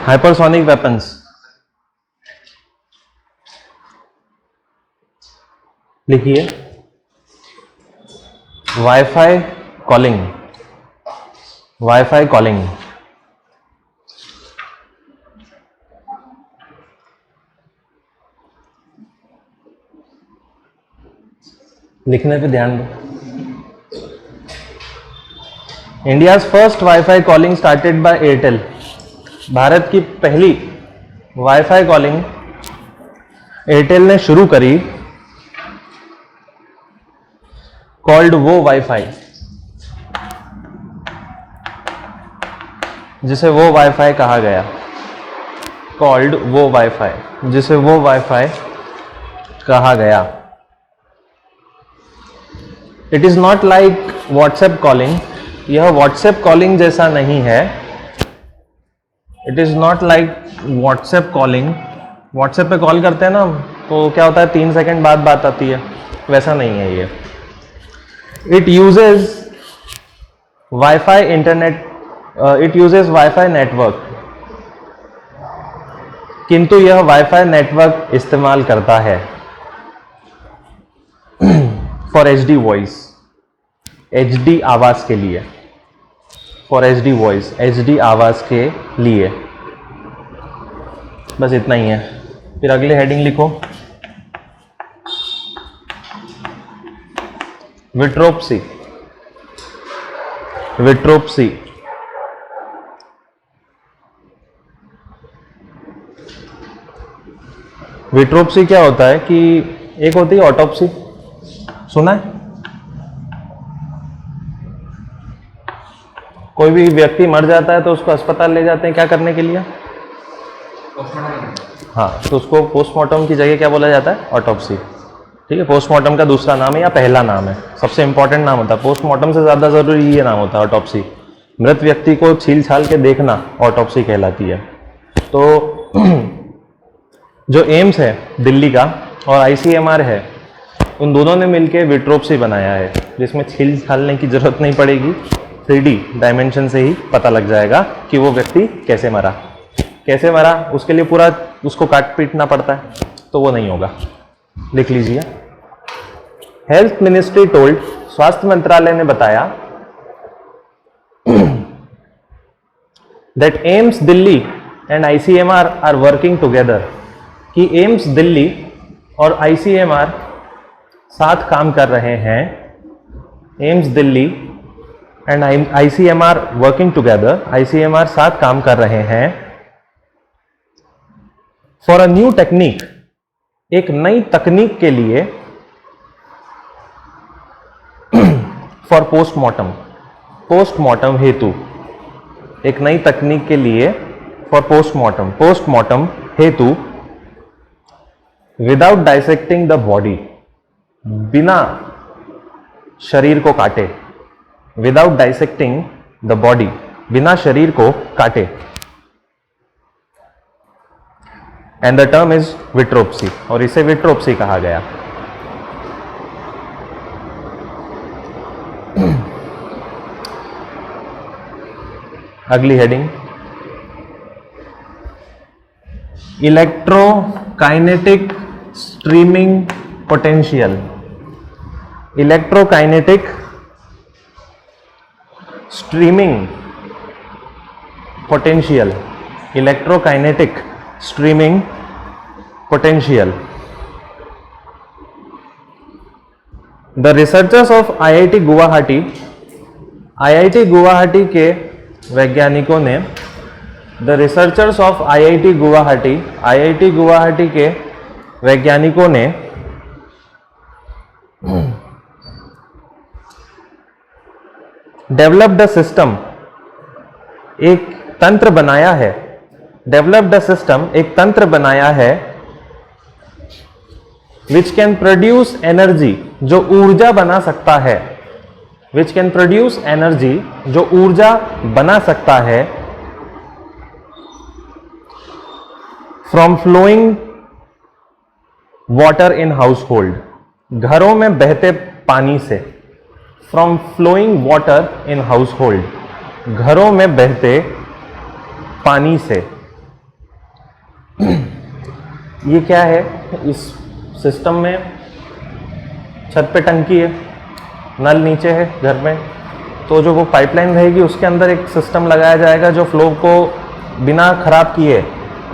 Hypersonic weapons, लिखिए wifi calling, wifi calling, लिखने पे ध्यान दो। India's first wifi calling started by Airtel, Bharat की पहली वाईफाई कॉलिंग एयरटेल ने शुरू करी, कॉल्ड वो वाईफाई, जिसे वो वाईफाई कहा गया, कॉल्ड वो वाईफाई, जिसे वो वाईफाई कहा गया। It is not like WhatsApp calling, यह व्हाट्सएप कॉलिंग जैसा नहीं है। It is not like WhatsApp calling, WhatsApp पे कॉल करते हैं ना तो क्या होता है 3 सेकंड बाद बात आती है, वैसा नहीं है ये। It uses wifi internet, it uses wifi network, किंतु यह वाईफाई नेटवर्क इस्तेमाल करता है फॉर एचडी वॉइस, एचडी आवाज के लिए, फॉर एचडी वॉइस, एचडी आवाज के लिए। बस इतना ही है। फिर अगली हेडिंग लिखो, विट्रोप्सी, विट्रोप्सी, विट्रोप्सी क्या होता है कि एक होती है ऑटोप्सी, सुना है? कोई भी व्यक्ति मर जाता है तो उसको अस्पताल ले जाते हैं क्या करने के लिए? हाँ, तो उसको पोस्टमार्टम की जगह क्या बोला जाता है? ऑटोप्सी। ठीक है, पोस्टमार्टम का दूसरा नाम है या पहला नाम है, सबसे इंपॉर्टेंट नाम होता है। पोस्टमार्टम से ज्यादा जरूरी ये नाम होता है ऑटोप्सी। मृत व्यक्ति को छील छाल के देखना ऑटोप्सी कहलाती है। तो जो एम्स है दिल्ली का और आईसीएमआर है, उन दोनों ने मिलकर विट्रोप्सी बनाया है, जिसमें छील छालने की जरूरत नहीं पड़ेगी, 3D डायमेंशन से ही पता लग जाएगा कि वो व्यक्ति कैसे मरा। कैसे मरा उसके लिए पूरा उसको काट पीटना पड़ता है, तो वो नहीं होगा। लिख लीजिए, हेल्थ मिनिस्ट्री टोल्ड, स्वास्थ्य मंत्रालय ने बताया, that AIIMS Delhi and ICMR are working together, कि एम्स दिल्ली और आईसीएमआर साथ काम कर रहे हैं। AIIMS Delhi and ICMR working together, ICMR साथ काम कर रहे हैं फॉर अ न्यू टेक्निक, एक नई तकनीक के लिए, फॉर पोस्टमार्टम, पोस्टमार्टम हेतु, एक नई तकनीक के लिए, फॉर पोस्टमार्टम, पोस्टमार्टम हेतु, विदाउट डाइसेक्टिंग द बॉडी, बिना शरीर को काटे, विदाउट डाइसेक्टिंग द बॉडी, बिना शरीर को काटे, एंड द टर्म इज विट्रोप्सी, और इसे विट्रोप्सी कहा गया। अगली heading, electrokinetic streaming potential, electrokinetic streaming potential, electrokinetic streaming potential. The researchers of IIT Guwahati, IIT Guwahati के वैज्ञानिकों ने, the researchers of IIT Guwahati, IIT Guwahati के वैज्ञानिकों ने डेवलप्ड अ सिस्टम, एक तंत्र बनाया है, डेवलप्ड अ सिस्टम, एक तंत्र बनाया है, विच कैन प्रोड्यूस एनर्जी, जो ऊर्जा बना सकता है, विच कैन प्रोड्यूस एनर्जी, जो ऊर्जा बना सकता है, from flowing water in household, घरों में बहते पानी से, from flowing water in household, घरों में बहते पानी से, ये क्या है, इस सिस्टम में छत पे टंकी है, नल नीचे है घर में, तो जो वो पाइपलाइन रहेगी उसके अंदर एक सिस्टम लगाया जाएगा जो फ्लो को बिना खराब किए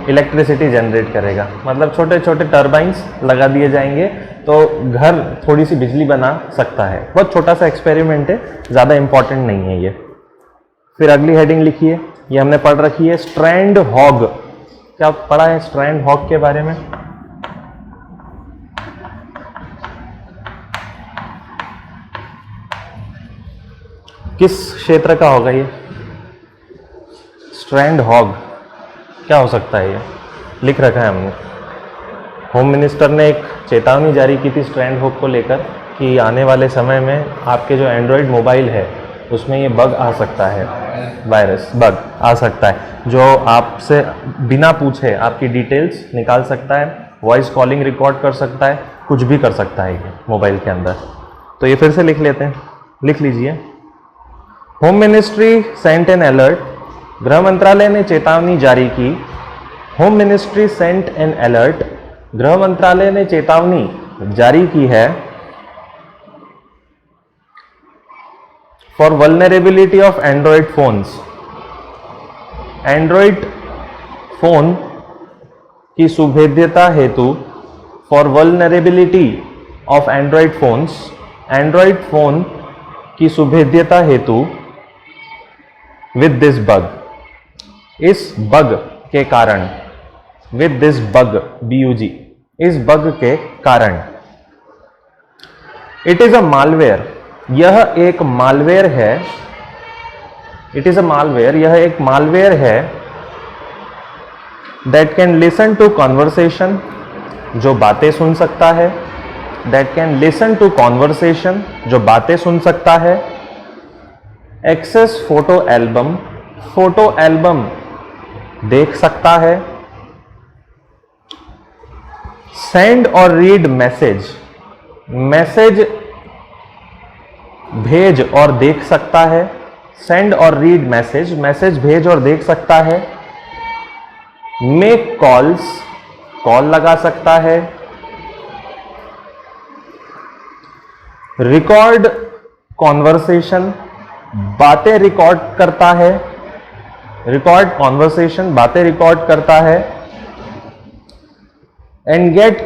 इलेक्ट्रिसिटी जनरेट करेगा। मतलब छोटे छोटे टर्बाइंस लगा दिए जाएंगे तो घर थोड़ी सी बिजली बना सकता है। बहुत छोटा सा एक्सपेरिमेंट है, ज़्यादा इंपॉर्टेंट नहीं है ये। फिर अगली हेडिंग लिखिए, ये हमने पढ़ रखी है स्ट्रैंड हॉग। क्या पढ़ा है स्ट्रैंड हॉग के बारे में? किस क्षेत्र का होगा ये स्ट्रैंड हॉग? क्या हो सकता है? ये लिख रखा है हमने। होम मिनिस्टर ने एक चेतावनी जारी की थी स्ट्रैंड हॉग को लेकर कि आने वाले समय में आपके जो एंड्रॉयड मोबाइल है उसमें ये बग आ सकता है, वायरस बग आ सकता है जो आपसे बिना पूछे आपकी डिटेल्स निकाल सकता है, वॉइस कॉलिंग रिकॉर्ड कर सकता है, कुछ भी कर सकता है ये मोबाइल के अंदर। तो ये फिर से लिख लेते हैं, लिख लीजिए। Home ministry sent an alert, गृह मंत्रालय ने चेतावनी जारी की। Home ministry sent an alert, गृह मंत्रालय ने चेतावनी जारी की है for vulnerability of Android phones. Android phone की सुभेद्यता हेतु, for vulnerability of Android phones, Android phone की सुभेद्यता हेतु विद दिस बग, इस बग के कारण, विद दिस बग BUG, इस बग के कारण। इट इज अ मालवेयर, यह एक मालवेयर है। इट इज अ मालवेयर, यह एक मालवेयर है that can listen to conversation, जो बातें सुन सकता है। That can listen to conversation, जो बातें सुन सकता है। Access photo album, photo album देख सकता है। सेंड और रीड मैसेज, मैसेज भेज और देख सकता है। सेंड और रीड मैसेज, मैसेज भेज और देख सकता है। मेक कॉल्स, कॉल लगा सकता है। रिकॉर्ड कॉन्वर्सेशन, बातें रिकॉर्ड करता है। रिकॉर्ड कॉन्वर्सेशन, बातें रिकॉर्ड करता है। एंड गेट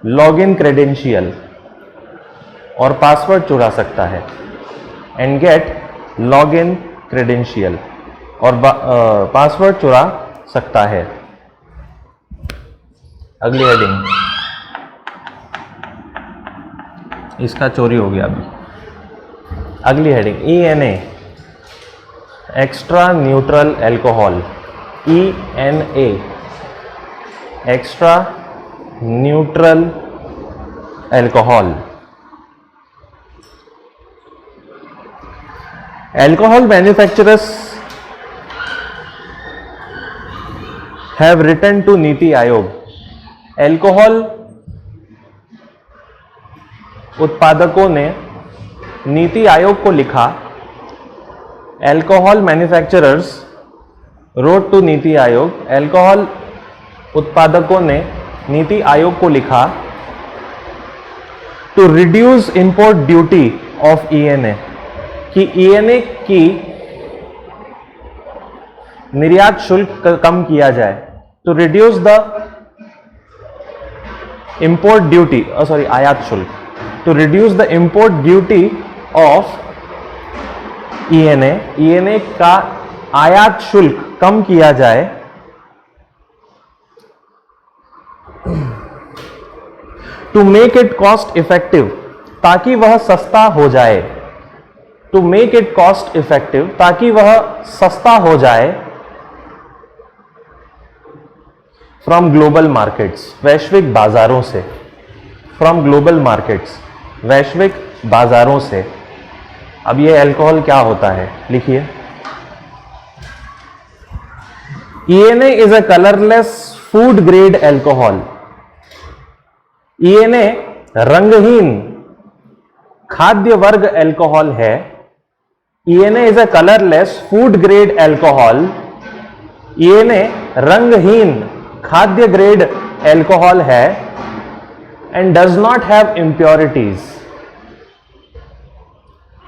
लॉगिन क्रेडेंशियल, और पासवर्ड चुरा सकता है। एंड गेट लॉगिन क्रेडेंशियल, और पासवर्ड चुरा सकता है। अगली हेडिंग, इसका चोरी हो गया अभी। अगली heading ENA, extra neutral alcohol. ENA, extra neutral alcohol. Alcohol manufacturers have written to NITI Aayog. Alcohol उत्पादकों ने नीति आयोग को लिखा। Alcohol manufacturers road to NITI Aayog. Alcohol उत्पादकों ने नीति आयोग को लिखा to reduce import duty of ENA, कि ENA की निर्यात शुल्क कम किया जाए। To reduce the import duty, sorry आयात शुल्क, to reduce the import duty of ENA का आयात शुल्क कम किया जाए। To make it cost effective, ताकि वह सस्ता हो जाए। To make it cost effective, ताकि वह सस्ता हो जाए। फ्रॉम ग्लोबल मार्केट्स, वैश्विक बाजारों से। फ्रॉम ग्लोबल मार्केट्स, वैश्विक बाजारों से। अब ये अल्कोहल क्या होता है, लिखिए। ENA is a colourless food grade alcohol. ENA रंगहीन खाद्य वर्ग एल्कोहल है। ENA is a colourless food grade alcohol. ENA रंगहीन खाद्य ग्रेड एल्कोहल है and does not have impurities,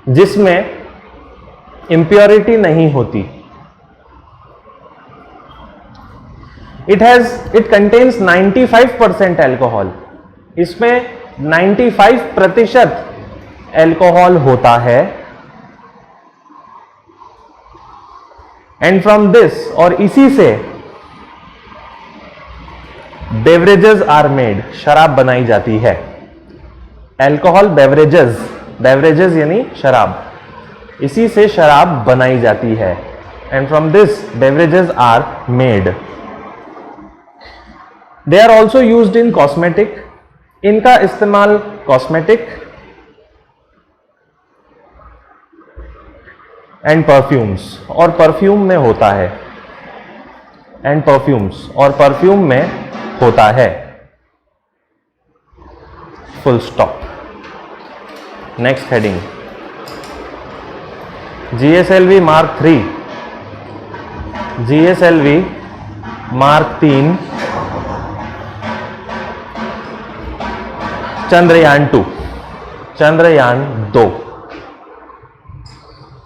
जिसमें इम्प्योरिटी नहीं होती। इट कंटेन्स 95% एल्कोहल, इसमें 95% एल्कोहल होता है। एंड फ्रॉम दिस, और इसी से बेवरेजेस आर मेड, शराब बनाई जाती है। एल्कोहल बेवरेजेस, बेवरेजेस यानी शराब, इसी से शराब बनाई जाती है। And from this beverages are made. They are also used in cosmetic, इनका इस्तेमाल कॉस्मेटिक एंड परफ्यूम्स, और परफ्यूम में होता है, एंड परफ्यूम्स, और परफ्यूम में होता है। Full stop. Next heading, GSLV Mark 3, GSLV Mark 3, Chandrayaan 2, Chandrayaan 2।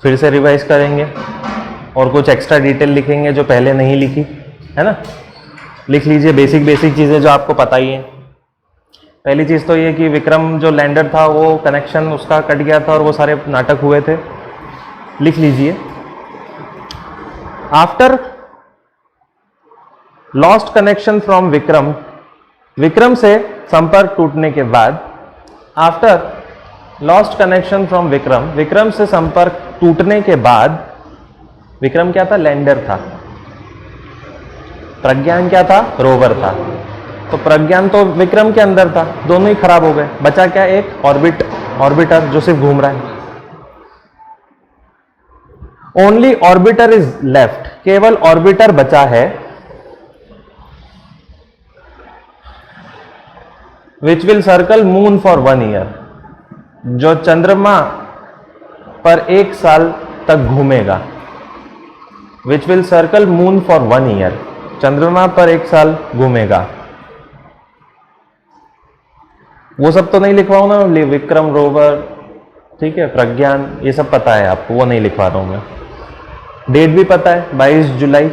फिर से रिवाइज करेंगे और कुछ एक्स्ट्रा डिटेल लिखेंगे जो पहले नहीं लिखी है ना। लिख लीजिए बेसिक चीजें जो आपको पता ही है। पहली चीज तो ये कि विक्रम जो लैंडर था वो कनेक्शन उसका कट गया था और वो सारे नाटक हुए थे, लिख लीजिए। After lost connection from Vikram, Vikram से संपर्क टूटने के बाद, after lost connection from Vikram, Vikram से संपर्क टूटने के बाद, विक्रम क्या था? लैंडर था। प्रज्ञान क्या था? रोवर था। तो प्रज्ञान तो विक्रम के अंदर था, दोनों ही खराब हो गए। बचा क्या? एक ऑर्बिटर जो सिर्फ घूम रहा है। ओनली ऑर्बिटर इज लेफ्ट, केवल ऑर्बिटर बचा है, which will circle moon for 1 year, जो चंद्रमा पर 1 साल तक घूमेगा। Which will circle moon for 1 year, चंद्रमा पर 1 साल घूमेगा। वो सब तो नहीं लिखवाऊं ना, विक्रम, रोवर, ठीक है, प्रज्ञान, ये सब पता है आपको, वो नहीं लिखवा रहा हूं मैं। डेट भी पता है, 22 जुलाई,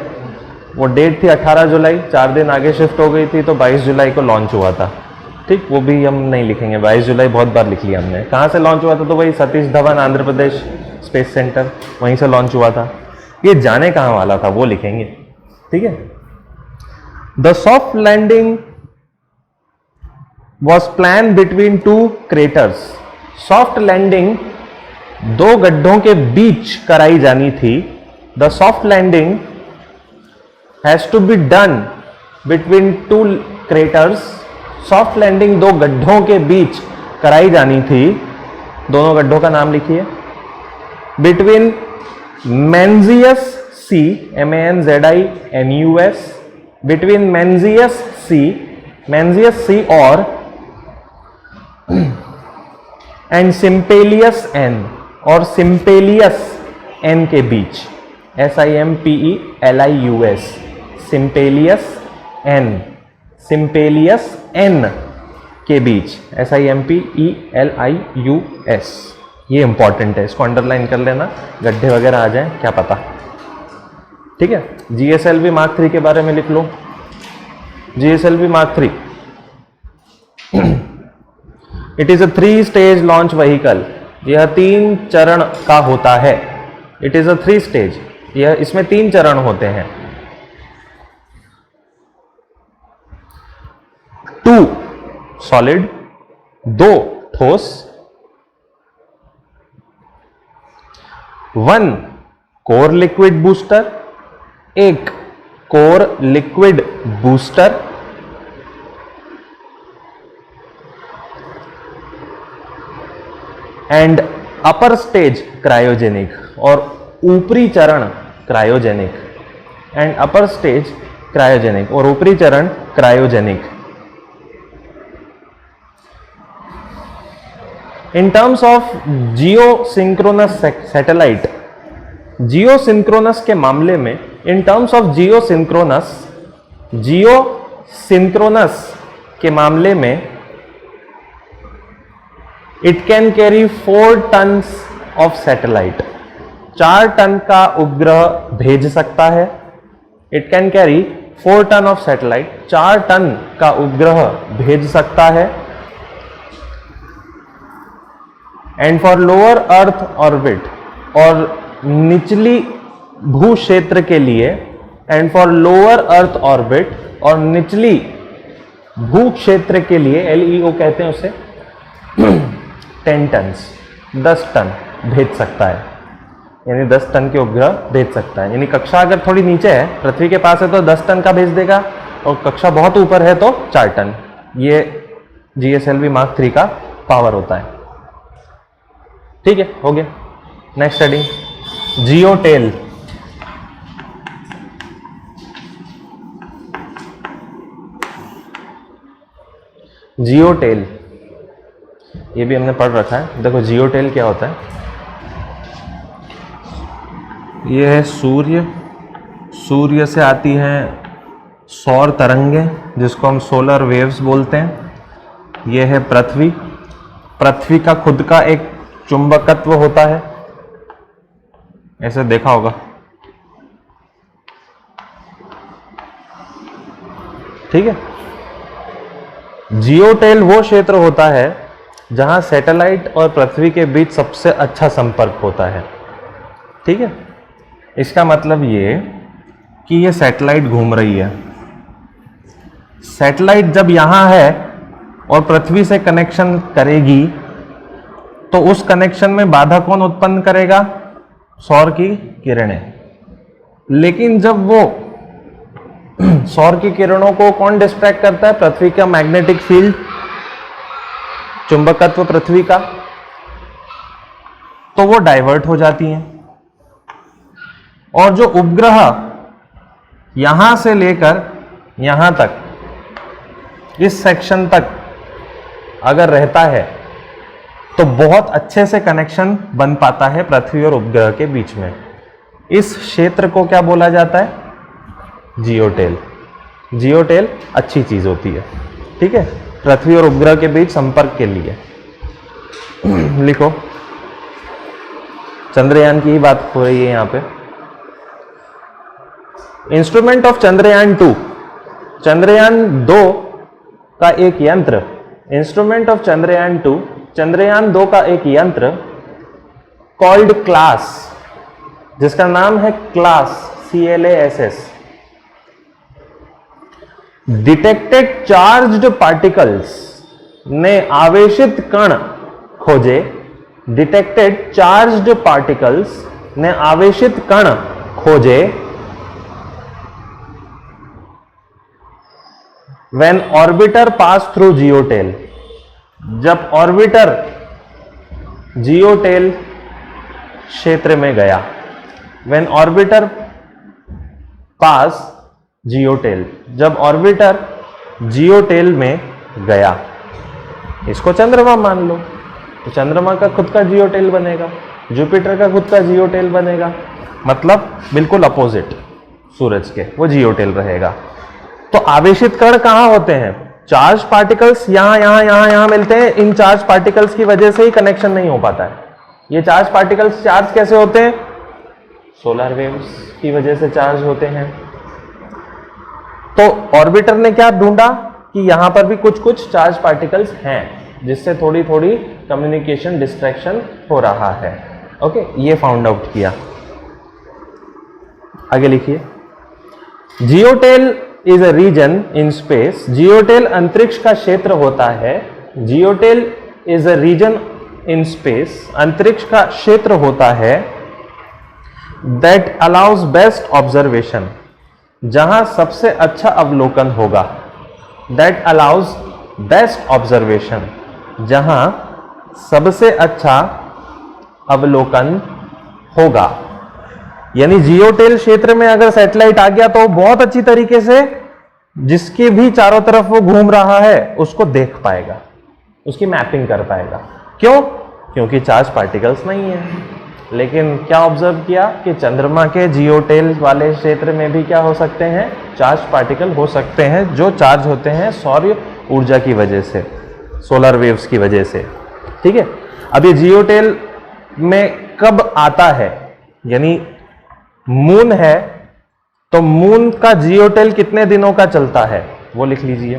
वो डेट थी 18 जुलाई, 4 दिन आगे शिफ्ट हो गई थी तो 22 जुलाई को लॉन्च हुआ था। ठीक, वो भी हम नहीं लिखेंगे, 22 जुलाई बहुत बार लिख लिया हमने। कहाँ से लॉन्च हुआ था? तो वही सतीश धवन आंध्र प्रदेश स्पेस सेंटर, वहीं से लॉन्च हुआ था। ये जाने कहाँ वाला था वो लिखेंगे, ठीक है। The soft landing was plan between 2 craters, soft landing 2 गड्ढों के बीच कराई जानी थी। The soft landing has to be done between 2 craters, soft landing 2 गड्ढों के बीच कराई जानी थी। दोनों गड्ढों का नाम लिखिए। बिटवीन मेंजियस सी, MANZINUS, बिटवीन मेंजियस सी और एंड सिम्पेलियस एन, और सिम्पेलियस एन के बीच, SIMPELIUS, सिम्पेलियस एन के बीच, SIMPELIUS। ये इंपॉर्टेंट है, इसको अंडरलाइन कर लेना, गड्ढे वगैरह आ जाएं क्या पता, ठीक है। GSLV Mark 3 के बारे में लिख लो। GSLV Mark 3, it is a 3 stage launch vehicle, यह 3 चरण का होता है। इट इज अ 3 स्टेज, यह इसमें 3 चरण होते हैं। 2 सॉलिड, 2 ठोस, 1 core liquid booster, 1 core liquid booster, and upper stage cryogenic, और ऊपरी चरण cryogenic, and upper stage cryogenic, और ऊपरी चरण cryogenic. In terms of geosynchronous satellite, geosynchronous के मामले में, in terms of geosynchronous, geosynchronous के मामले में it can carry 4 ton of satellite, 4 ton का उपग्रह भेज सकता है। It can carry 4 ton of satellite, 4 ton का उपग्रह भेज सकता है। And for lower earth orbit, और निचली भू क्षेत्र के लिए, and for lower earth orbit, और निचली भू क्षेत्र के लिए, LEO कहते हैं उसे, 10 टन, 10 टन भेज सकता है। यानी 10 टन के उपग्रह भेज सकता है। यानी कक्षा अगर थोड़ी नीचे है, पृथ्वी के पास है, तो 10 टन का भेज देगा, और कक्षा बहुत ऊपर है तो 4 टन। ये GSLV Mark 3 का पावर होता है। ठीक है, हो गया। Next heading, जियोटेल। जियोटेल, ये भी हमने पढ़ रखा है। देखो जियोटेल क्या होता है। ये है सूर्य, सूर्य से आती हैं सौर तरंगें जिसको हम सोलर वेव्स बोलते हैं। ये है पृथ्वी, पृथ्वी का खुद का एक चुंबकत्व होता है, ऐसे देखा होगा। ठीक है। जियोटेल वो क्षेत्र होता है जहां सैटेलाइट और पृथ्वी के बीच सबसे अच्छा संपर्क होता है। ठीक है। इसका मतलब ये कि ये सैटेलाइट घूम रही है, सैटेलाइट जब यहां है और पृथ्वी से कनेक्शन करेगी तो उस कनेक्शन में बाधा कौन उत्पन्न करेगा? सौर की किरणें। लेकिन जब वो सौर की किरणों को कौन डिस्ट्रैक्ट करता है? पृथ्वी का मैग्नेटिक फील्ड, चुंबकत्व पृथ्वी का, तो वो डाइवर्ट हो जाती हैं। और जो उपग्रह यहां से लेकर यहां तक, इस सेक्शन तक अगर रहता है तो बहुत अच्छे से कनेक्शन बन पाता है पृथ्वी और उपग्रह के बीच में। इस क्षेत्र को क्या बोला जाता है? जियोटेल। जियोटेल अच्छी चीज होती है। ठीक है, पृथ्वी और उपग्रह के बीच संपर्क के लिए। लिखो, चंद्रयान की ही बात हो रही है यहां पे। इंस्ट्रूमेंट ऑफ चंद्रयान 2, चंद्रयान 2 का एक यंत्र, इंस्ट्रूमेंट ऑफ चंद्रयान 2, चंद्रयान 2 का एक यंत्र कॉल्ड क्लास, जिसका नाम है class, CLASS, detected charged particles ने आवेशित कण खोजे, डिटेक्टेड चार्ज्ड पार्टिकल्स ने आवेशित कण खोजे when orbiter pass through geotail, जब ऑर्बिटर जियोटेल क्षेत्र में गया। when orbiter pass जियोटेल, जब ऑर्बिटर जियोटेल में गया। इसको चंद्रमा मान लो, तो चंद्रमा का खुद का जियोटेल बनेगा, जुपिटर का खुद का जियोटेल बनेगा, मतलब बिल्कुल अपोजिट सूरज के, वो जियोटेल रहेगा। तो आवेशित कण कहां होते हैं? चार्ज पार्टिकल्स यहां मिलते हैं। इन चार्ज पार्टिकल्स की वजह से ही कनेक्शन नहीं हो पाता है। ये चार्ज पार्टिकल्स चार्ज कैसे होते हैं? सोलर वेव्स की वजह से चार्ज होते हैं। तो ऑर्बिटर ने क्या ढूंढा कि यहां पर भी कुछ कुछ चार्ज पार्टिकल्स हैं, जिससे थोड़ी थोड़ी कम्युनिकेशन डिस्ट्रैक्शन हो रहा है। ओके, ये फाउंड आउट किया। आगे लिखिए, geotail is a region in space, geotail अंतरिक्ष का क्षेत्र होता है। Geotail is a region in space, अंतरिक्ष का क्षेत्र होता है दैट अलाउज बेस्ट ऑब्जर्वेशन, जहां सबसे अच्छा अवलोकन होगा। दैट अलाउज बेस्ट ऑब्जर्वेशन, जहां सबसे अच्छा अवलोकन होगा। यानी जियोटेल क्षेत्र में अगर सैटेलाइट आ गया तो बहुत अच्छी तरीके से जिसके भी चारों तरफ वो घूम रहा है उसको देख पाएगा, उसकी मैपिंग कर पाएगा। क्यों? क्योंकि चार्ज पार्टिकल्स नहीं है। लेकिन क्या ऑब्जर्व किया कि चंद्रमा के जियोटेल वाले क्षेत्र में भी क्या हो सकते हैं, चार्ज पार्टिकल हो सकते हैं, जो चार्ज होते हैं सौर ऊर्जा की वजह से, सोलर वेव्स की वजह से। ठीक है, अब ये जियोटेल में कब आता है, यानी मून है तो मून का जियोटेल कितने दिनों का चलता है वो लिख लीजिए।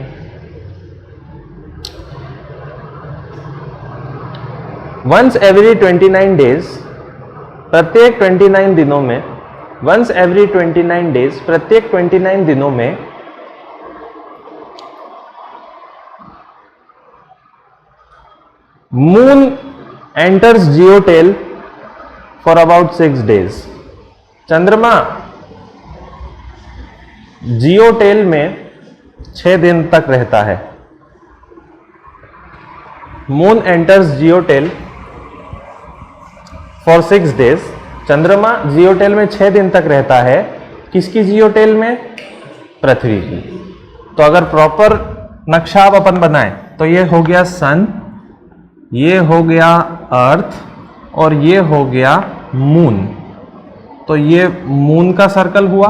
वंस एवरी 29 डेज, प्रत्येक 29 दिनों में, वंस एवरी 29 डेज, प्रत्येक 29 दिनों में moon enters जियोटेल for about 6 days. चंद्रमा जियोटेल में 6 दिन तक रहता है। Moon enters जियोटेल for 6 days. चंद्रमा जियोटेल में 6 दिन तक रहता है। किसकी जियोटेल में? पृथ्वी की। तो अगर प्रॉपर नक्शा आप अपन बनाएं तो ये हो गया सन, ये हो गया अर्थ और ये हो गया मून। तो ये मून का सर्कल हुआ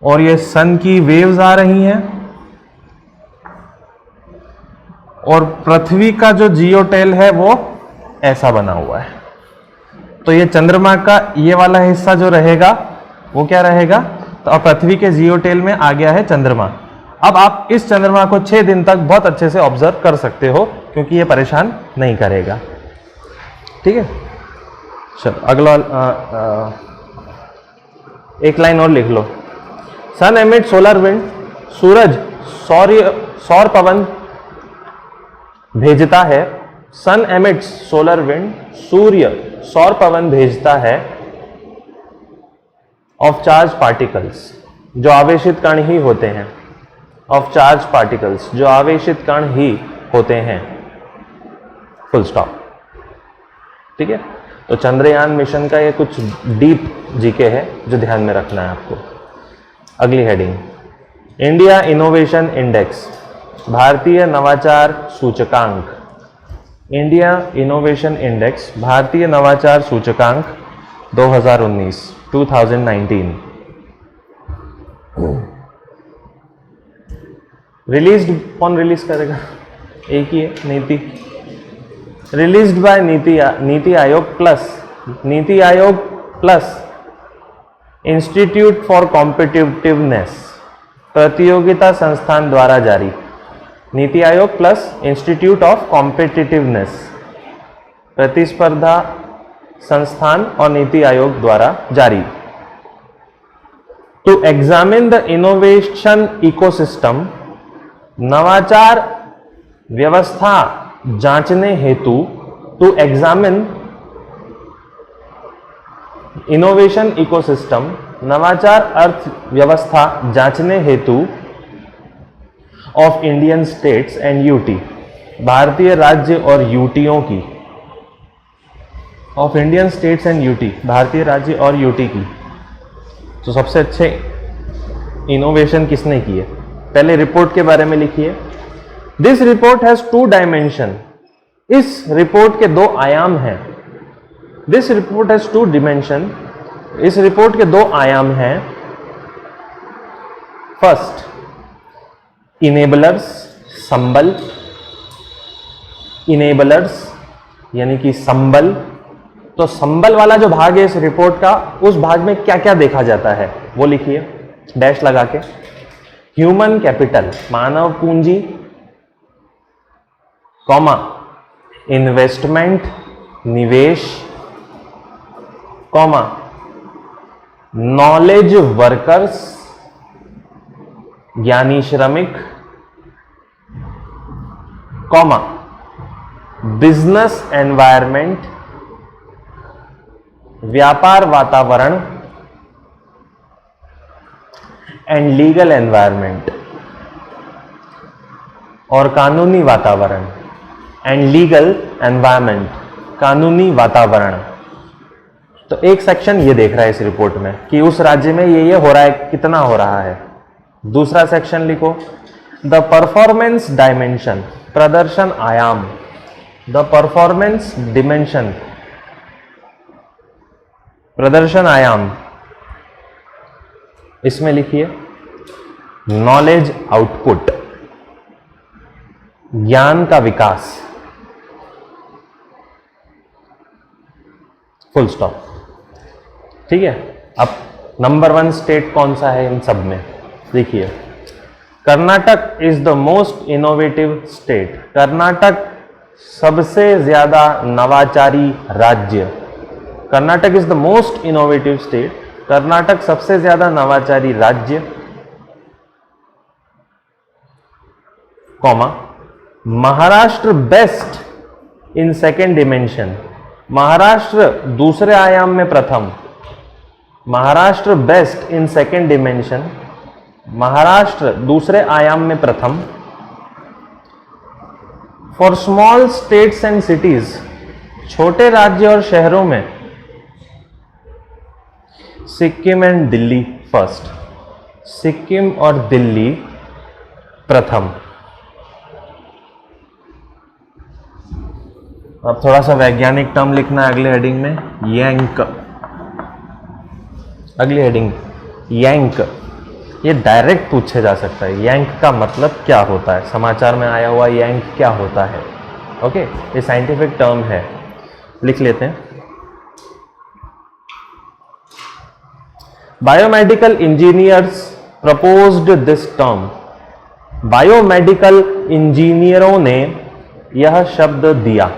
और ये सन की वेव्स आ रही हैं और पृथ्वी का जो जियोटेल है वो ऐसा बना हुआ है। तो ये चंद्रमा का ये वाला हिस्सा जो रहेगा वो क्या रहेगा? तो अब पृथ्वी के जियोटेल में आ गया है चंद्रमा। अब आप इस चंद्रमा को 6 दिन तक बहुत अच्छे से ऑब्जर्व कर सकते हो क्योंकि ये परेशान नहीं करेगा। ठीक है, चलो अगला एक लाइन और लिख लो। सन एमिट सोलर विंड, सूरज सौर पवन भेजता है। सन एमिट्स सोलर विंड, सूर्य सौर पवन भेजता है ऑफ चार्ज पार्टिकल्स, जो आवेशित कण ही होते हैं। ऑफ चार्ज पार्टिकल्स, जो आवेशित कण ही होते हैं। Full stop. ठीक है, तो चंद्रयान मिशन का ये कुछ डीप जीके है जो ध्यान में रखना है आपको। अगली हेडिंग, इंडिया इनोवेशन इंडेक्स, भारतीय नवाचार सूचकांक। इंडिया इनोवेशन इंडेक्स, भारतीय नवाचार सूचकांक 2019। रिलीज्ड, कौन रिलीज करेगा? एक ही है, नीति। Released by NITI Aayog plus institute for competitiveness, प्रतियोगिता संस्थान द्वारा जारी। NITI Aayog plus institute of competitiveness, प्रतिस्पर्धा संस्थान और नीति आयोग द्वारा जारी। To examine the innovation ecosystem, नवाचार व्यवस्था जांचने हेतु। टू एग्जामिन इनोवेशन इकोसिस्टम, नवाचार अर्थव्यवस्था जांचने हेतु of Indian states and UT, भारतीय राज्य और यूटियों की। Of Indian states and UT, भारतीय राज्य और यूटी की। तो सबसे अच्छे इनोवेशन किसने किए? पहले रिपोर्ट के बारे में लिखिए। दिस रिपोर्ट हैज 2 डायमेंशन, इस रिपोर्ट के 2 आयाम हैं। दिस रिपोर्ट हैज 2 डिमेंशन, इस रिपोर्ट के 2 आयाम हैं। फर्स्ट, इनेबलर्स, संबल। इनेबलर्स यानी कि संबल। तो संबल वाला जो भाग है इस रिपोर्ट का, उस भाग में क्या क्या देखा जाता है वो लिखिए डैश लगा के। ह्यूमन कैपिटल, मानव पूंजी, कॉमा इन्वेस्टमेंट, निवेश, कॉमा नॉलेज वर्कर्स, ज्ञानी श्रमिक, कॉमा बिजनेस एनवायरमेंट, व्यापार वातावरण, एंड लीगल एनवायरमेंट, और कानूनी वातावरण। एंड लीगल एनवायरमेंट, कानूनी वातावरण। तो एक सेक्शन ये देख रहा है इस रिपोर्ट में कि उस राज्य में ये हो रहा है, कितना हो रहा है। दूसरा सेक्शन लिखो, द परफॉर्मेंस डायमेंशन, प्रदर्शन आयाम। द परफॉर्मेंस डिमेंशन, प्रदर्शन आयाम, इसमें लिखिए नॉलेज आउटपुट, ज्ञान का विकास, फुल स्टॉप। ठीक है, अब नंबर 1 स्टेट कौन सा है इन सब में? देखिए, Karnataka is the most innovative state. Karnataka सबसे ज्यादा नवाचारी राज्य। Karnataka is the most innovative state. Karnataka सबसे ज्यादा नवाचारी राज्य, comma, Maharashtra best in second dimension. Maharashtra दूसरे आयाम में प्रथम। Maharashtra best in second dimension. Maharashtra दूसरे आयाम में प्रथम। For small states and cities, छोटे राज्य और शहरों में सिक्किम एंड दिल्ली फर्स्ट। सिक्किम और दिल्ली प्रथम। अब थोड़ा सा वैज्ञानिक टर्म लिखना है अगले हेडिंग में, यंक। अगली हेडिंग यंक, ये डायरेक्ट पूछे जा सकता है। यंक का मतलब क्या होता है? समाचार में आया हुआ यंक क्या होता है? ओके, ये साइंटिफिक टर्म है, लिख लेते हैं। Biomedical engineers proposed this term. Biomedical इंजीनियरों ने यह शब्द दिया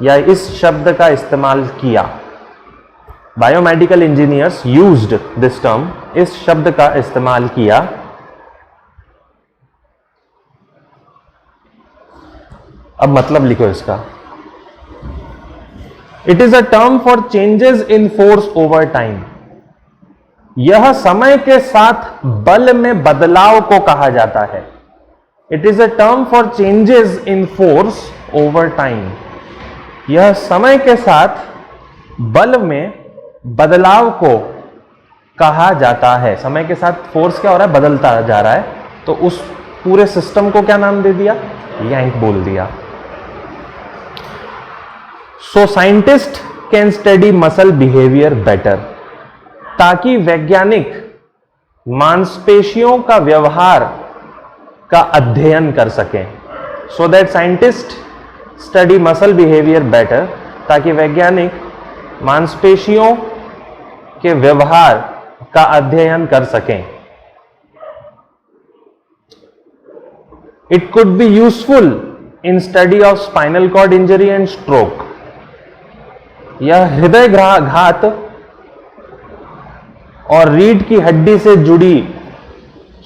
या इस शब्द का इस्तेमाल किया। Biomedical engineers used this term, इस शब्द का इस्तेमाल किया। अब मतलब लिखो इसका। It is a term for changes in force over time. यह समय के साथ बल में बदलाव को कहा जाता है। It is a term for changes in force over time. यह समय के साथ बल में बदलाव को कहा जाता है। समय के साथ फोर्स क्या हो रहा है? बदलता जा रहा है, तो उस पूरे सिस्टम को क्या नाम दे दिया? यंक बोल दिया। So scientist can study muscle behaviour better, ताकि वैज्ञानिक मांसपेशियों का व्यवहार का अध्ययन कर सकें। So that scientist study muscle behaviour better, ताकि वैज्ञानिक मांसपेशियों के व्यवहार का अध्ययन कर सकें। It could be useful in study of spinal cord injury and stroke. यह हृदय घात और रीढ़ की हड्डी से जुड़ी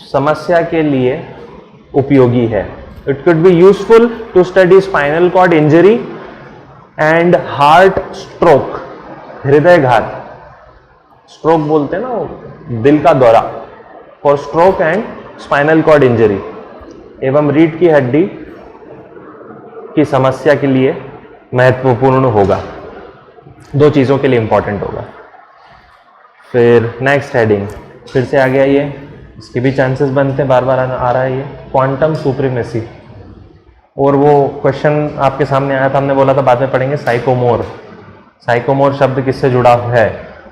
समस्या के लिए उपयोगी है। It could be useful to study spinal cord injury and heart stroke. हृदय घात, स्ट्रोक बोलते हैं ना वो, दिल का दौरा। For stroke and spinal cord injury, एवं रीढ़ की हड्डी की समस्या के लिए महत्वपूर्ण होगा। 2 चीजों के लिए इंपॉर्टेंट होगा। फिर नेक्स्ट हेडिंग, फिर से आ गया ये, इसके भी चांसेस बनते हैं, बार बार आ रहा है ये, क्वांटम सुप्रीमेसी। और वो क्वेश्चन आपके सामने आया था, हमने बोला था बाद में पढ़ेंगे, साइकोमोर। साइकोमोर शब्द किससे जुड़ा है?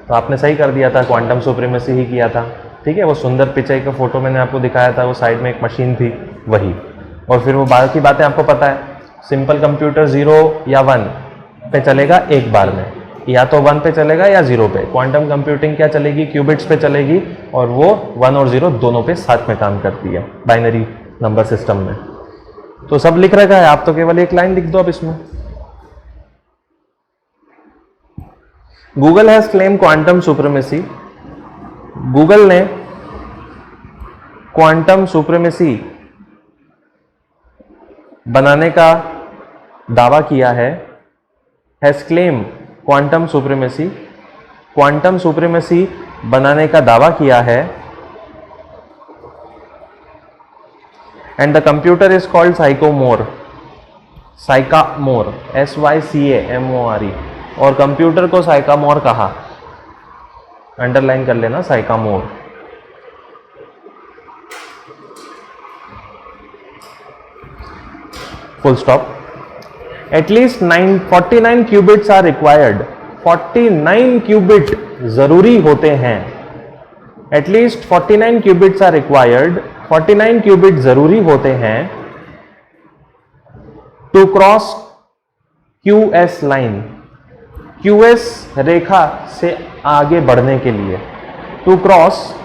तो आपने सही कर दिया था, क्वांटम सुप्रीमेसी ही किया था। ठीक है, वो सुंदर पिचाई का फोटो मैंने आपको दिखाया था, वो साइड में एक मशीन थी, वही। और फिर वो बाकी बातें आपको पता है। सिंपल कंप्यूटर 0 या 1 पे चलेगा एक बार में, या तो 1 पे चलेगा या 0 पे। क्वांटम कंप्यूटिंग क्या चलेगी? क्यूबिट्स पे चलेगी, और वो 1 और 0 दोनों पे साथ में काम करती है बाइनरी नंबर सिस्टम में। तो सब लिख रखा है, आप तो केवल एक लाइन लिख दो अब इसमें। Google has claim quantum supremacy. Google ने क्वांटम सुप्रीमेसी बनाने का दावा किया है। Has claim quantum supremacy, quantum supremacy बनाने का दावा किया है। And the computer is called sycamore. Sycamore, SYCAMORE। और कंप्यूटर को साइकामोर कहा। अंडरलाइन कर लेना, sycamore. Full stop. At least 49 qubits are required 49 qubit जरूरी होते हैं, at least 49 qubits are required, 49 qubit जरूरी होते हैं to cross QS line, QS रेखा से आगे बढ़ने के लिए, टू क्रॉस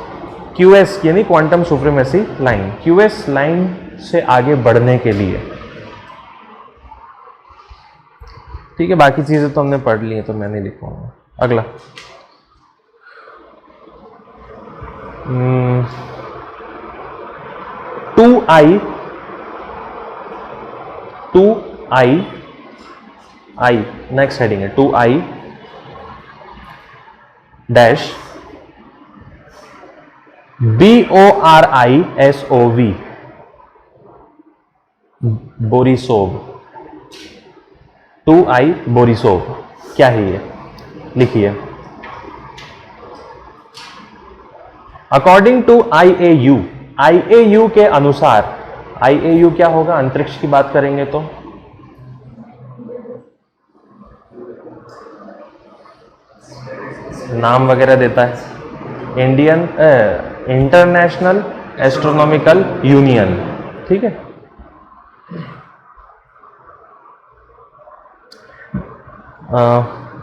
QS यानी quantum supremacy line, QS line से आगे बढ़ने के लिए। ठीक है, बाकी चीजें तो हमने पढ़ ली है तो मैं नहीं लिखूंगा। अगला 2I नेक्स्ट हेडिंग है 2I dash BORISOV, Borisov. 2I Borisov क्या है ये, लिखिए। अकॉर्डिंग टू IAU के अनुसार, IAU क्या होगा, अंतरिक्ष की बात करेंगे तो नाम वगैरह देता है, इंटरनेशनल एस्ट्रोनॉमिकल यूनियन। ठीक है,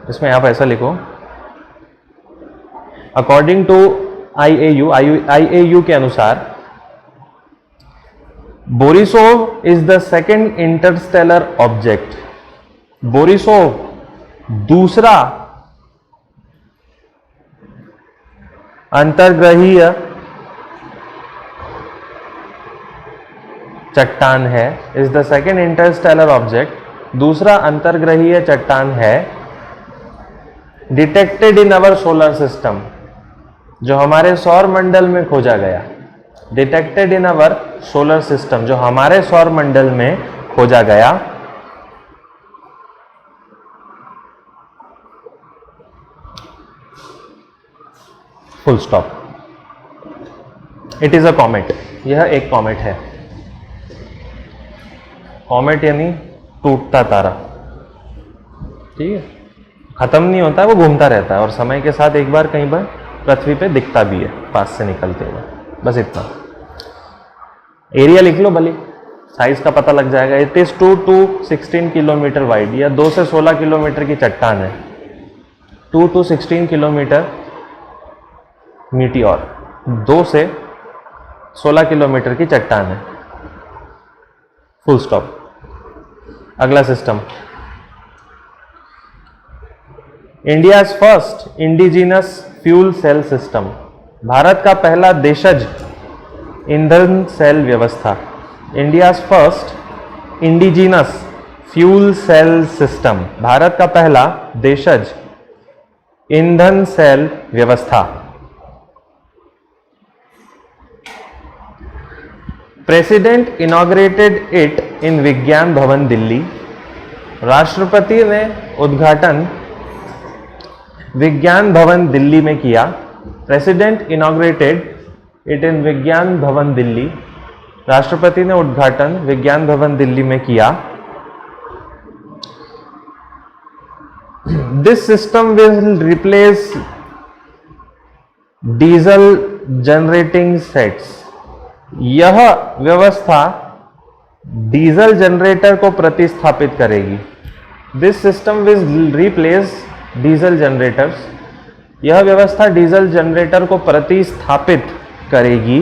इसमें आप ऐसा लिखो, अकॉर्डिंग टू IAU के अनुसार Borisov is the second Interstellar object. Borisov दूसरा अंतर्ग्रहीय चट्टान है, is the second Interstellar object, दूसरा अंतर्ग्रहीय चट्टान है, detected in our solar system, जो हमारे सौर मंडल में खोजा गया। Detected in our solar system, जो हमारे सौर मंडल में खोजा गया। Full stop. It is a comet, यह एक कॉमेट है। कॉमेट यानी टूटता तारा। ठीक है, खत्म नहीं होता है, वो घूमता रहता है और समय के साथ एक बार कहीं बार पृथ्वी पे दिखता भी है पास से निकलते हुए। बस इतना। एरिया लिख लो भले, साइज का पता लग जाएगा। It is 2 to 16 kilometre wide, या 2 से 16 किलोमीटर की चट्टान है। 2 to 16 किलोमीटर मीटियोर, 2 से 16 किलोमीटर की चट्टान है। Full stop. अगला system, India's first indigenous fuel cell system, Bharat का पहला देशज ईंधन सेल व्यवस्था। India's first indigenous fuel cell system, Bharat का पहला देशज ईंधन सेल व्यवस्था। प्रेसिडेंट इनॉग्रेटेड इट इन विज्ञान भवन दिल्ली, राष्ट्रपति ने उद्घाटन विज्ञान भवन दिल्ली में किया। प्रेसिडेंट इनॉग्रेटेड इट इन विज्ञान भवन दिल्ली, राष्ट्रपति ने उद्घाटन विज्ञान भवन दिल्ली में किया। This system will replace diesel generating sets, यह व्यवस्था डीजल जनरेटर को प्रतिस्थापित करेगी। This system will replace diesel generators, यह व्यवस्था डीजल जनरेटर को प्रतिस्थापित करेगी।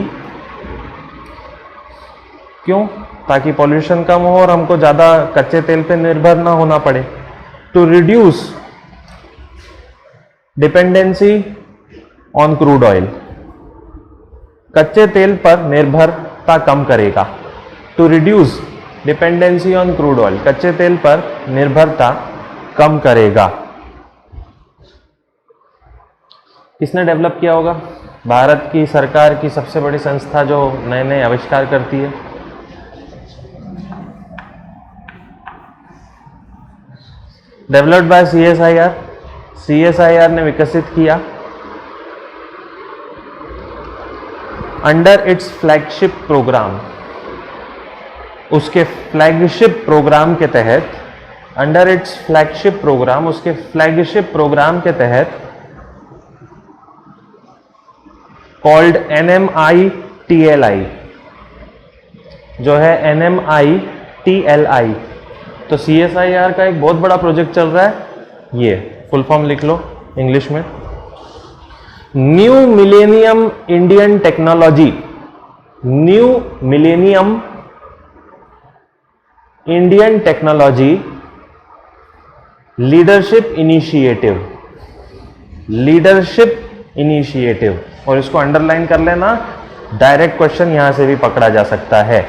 क्यों? ताकि पॉल्यूशन कम हो और हमको ज्यादा कच्चे तेल पे निर्भर ना होना पड़े। To reduce dependency on crude oil, कच्चे तेल पर निर्भरता कम करेगा। To reduce dependency on crude oil, कच्चे तेल पर निर्भरता कम करेगा। किसने डेवलप किया होगा? भारत की सरकार की सबसे बड़ी संस्था जो नए नए आविष्कार करती है। डेवलप्ड बाय CSIR, CSIR ने विकसित किया अंडर इट्स फ्लैगशिप प्रोग्राम, उसके फ्लैगशिप प्रोग्राम के तहत अंडर इट्स फ्लैगशिप प्रोग्राम, उसके फ्लैगशिप प्रोग्राम के तहत कॉल्ड NMITLI, जो है NMITLI। तो CSIR का एक बहुत बड़ा प्रोजेक्ट चल रहा है, ये फुल फॉर्म लिख लो इंग्लिश में, new millennium Indian technology, new millennium Indian technology leadership initiative, leadership initiative. और इसको अंडरलाइन कर लेना, डायरेक्ट क्वेश्चन यहां से भी पकड़ा जा सकता है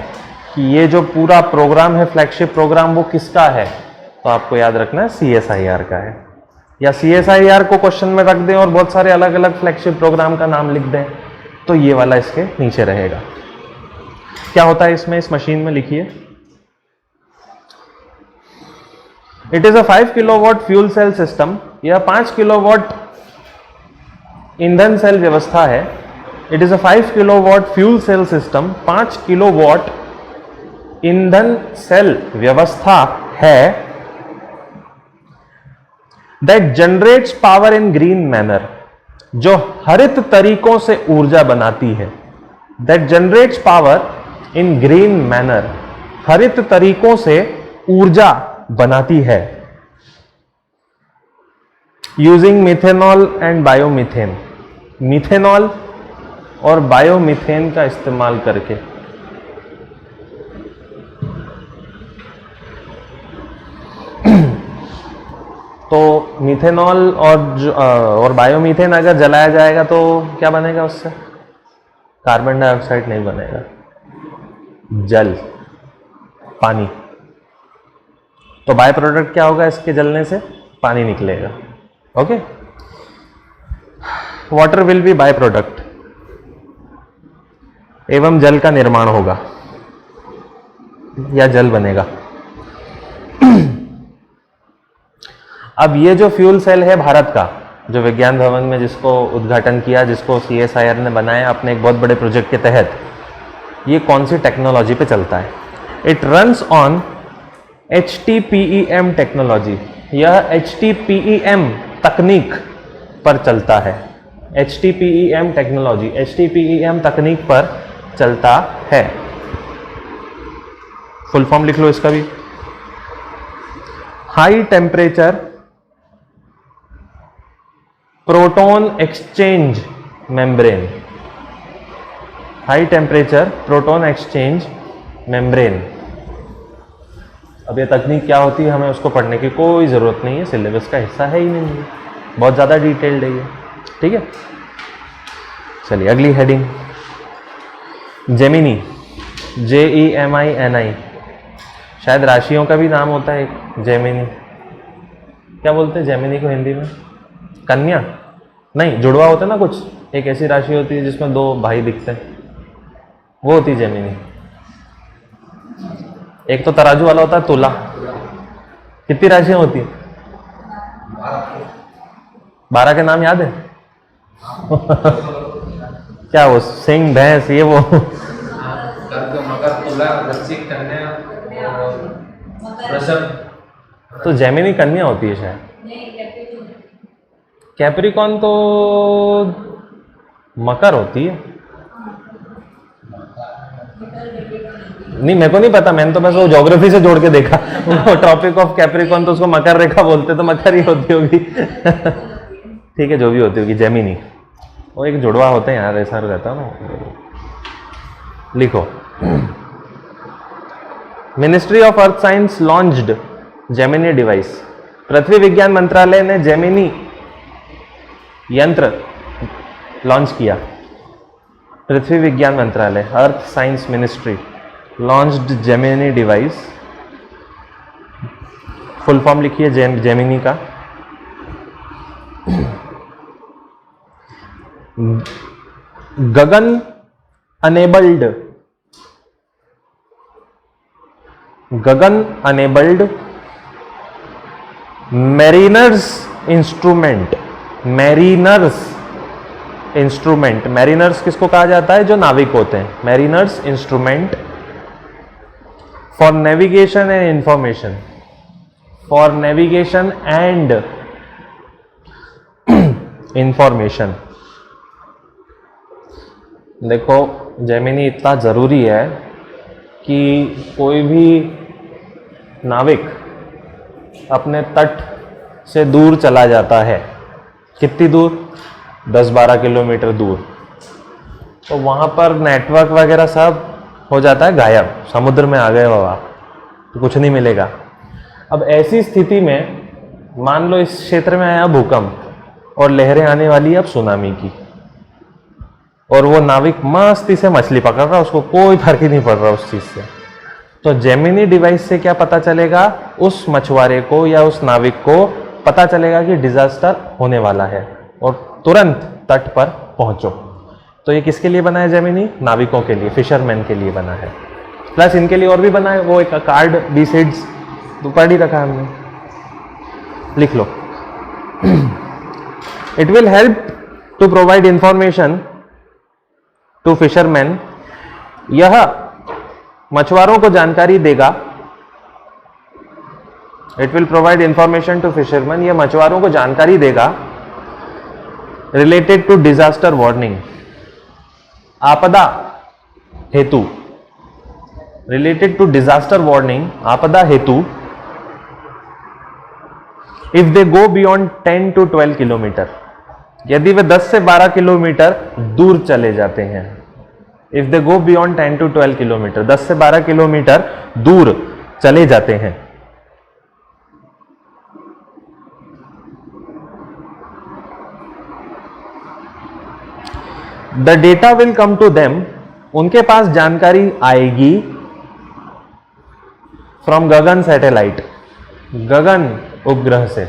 कि ये जो पूरा प्रोग्राम है, फ्लैगशिप प्रोग्राम, वो किसका है। तो आपको याद रखना है CSIR का है, या CSIR को क्वेश्चन में रख दें और बहुत सारे अलग अलग फ्लैगशिप प्रोग्राम का नाम लिख दें, तो ये वाला इसके नीचे रहेगा। क्या होता है इसमें, इस मशीन में लिखिए, it is a 5 kilowatt fuel cell system, यह 5 किलोवाट ईंधन सेल व्यवस्था है। It is a 5 kilowatt fuel cell system, 5 kilowatt ईंधन सेल व्यवस्था है, that generates power in green manner, जो हरित तरीकों से ऊर्जा बनाती है। That generates power in green manner, हरित तरीकों से ऊर्जा बनाती है, using methanol and biomethane, methanol और बायोमीथेन का इस्तेमाल करके। तो मिथेनॉल और बायोमीथेन अगर जलाया जाएगा तो क्या बनेगा उससे, कार्बन डाइऑक्साइड नहीं बनेगा, जल, पानी। तो बाय प्रोडक्ट क्या होगा इसके जलने से, पानी निकलेगा। Okay, water will be by product, एवं जल का निर्माण होगा या जल बनेगा। अब ये जो फ्यूल सेल है भारत का, जो विज्ञान भवन में जिसको उद्घाटन किया, जिसको CSIR ने बनाया अपने एक बहुत बड़े प्रोजेक्ट के तहत, ये कौन सी टेक्नोलॉजी पे चलता है। It runs on HTPEM technology, यह HTPEM तकनीक पर चलता है। HTPEM टेक्नोलॉजी, HTPEM तकनीक पर चलता है। फुल फॉर्म लिख लो इसका भी, high temperature proton exchange membrane, high temperature proton exchange membrane. अब ये तकनीक क्या होती है हमें उसको पढ़ने की कोई ज़रूरत नहीं है, सिलेबस का हिस्सा है ही नहीं है, बहुत ज़्यादा डिटेल्ड है ये, ठीक है। चलिए अगली हेडिंग, जेमिनी, JEMINI, शायद राशियों का भी नाम होता है एक, जेमिनी। क्या बोलते हैं जेमिनी को हिंदी में, कन्या नहीं, जुड़वा होता है ना कुछ, एक ऐसी राशि होती है जिसमें 2 भाई दिखते हैं, वो होती है जेमिनी। एक तो तराजू वाला होता है तुला, कितनी राशियां होती है, 12 के नाम याद है? क्या वो सिंह भैंस ये वो मकर, तुला, वृश्चिक, कन्या और वृषभ। तो जेमिनी कन्या होती है शायद, कैप्रिकॉन तो मकर होती है। नहीं मेरे को नहीं पता, मैंने तो बस वो ज्योग्राफी से जोड़ के देखा ट्रॉपिक ऑफ कैप्रिकॉन, तो उसको मकर रेखा बोलते, तो मकर ही होती होगी ठीक है, जो भी होती होगी, जेमिनी। वो एक जुड़वा होते हैं यार, ऐसा रहता ना। लिखो, ministry of earth science launched Gemini device, पृथ्वी विज्ञान मंत्रालय ने जेमिनी यंत्र लॉन्च किया। पृथ्वी विज्ञान मंत्रालय, earth science ministry launched Gemini device. Full form लिखिए जेमिनी का, Gagan enabled, Gagan enabled mariners instrument, mariners instrument, mariners किसको कहा जाता है, जो नाविक होते हैं, mariners instrument for navigation and information, for navigation and information. देखो जेमिनी इतना ज़रूरी है कि कोई भी नाविक अपने तट से दूर चला जाता है, कितनी दूर, 10-12 किलोमीटर दूर, तो वहाँ पर नेटवर्क वगैरह सब हो जाता है गायब, समुद्र में आ गए हो आप तो कुछ नहीं मिलेगा। अब ऐसी स्थिति में मान लो इस क्षेत्र में आया भूकंप और लहरें आने वाली अब सुनामी की, और वो नाविक मस्ती से मछली पकड़ रहा, उसको कोई फर्क ही नहीं पड़ रहा उस चीज़ से। तो जेमिनी डिवाइस से क्या पता चलेगा, उस मछुआरे को या उस नाविक को पता चलेगा कि डिजास्टर होने वाला है और तुरंत तट पर पहुंचो। तो ये किसके लिए बना है जेमिनी, नाविकों के लिए, फिशरमैन के लिए बना है। प्लस इनके लिए और भी बना है, वो एक कार्ड बी सीड्स तो पढ़ ही रखा हमने, लिख लो। It will help to provide information to fisherman, यह मछुआरों को जानकारी देगा। It will provide information to fisherman, यह मछुआरों को जानकारी देगा रिलेटेड टू डिजास्टर वार्निंग, आपदा हेतु, रिलेटेड टू डिजास्टर वार्निंग, आपदा हेतु, if they go beyond 10 to 12 kilometre, यदि वे 10 से 12 किलोमीटर दूर चले जाते हैं। If they go beyond 10 to 12 kilometre, 10 से 12 किलोमीटर दूर चले जाते हैं। The data will come to them, उनके पास जानकारी आएगी फ्रॉम गगन सैटेलाइट, गगन उपग्रह से।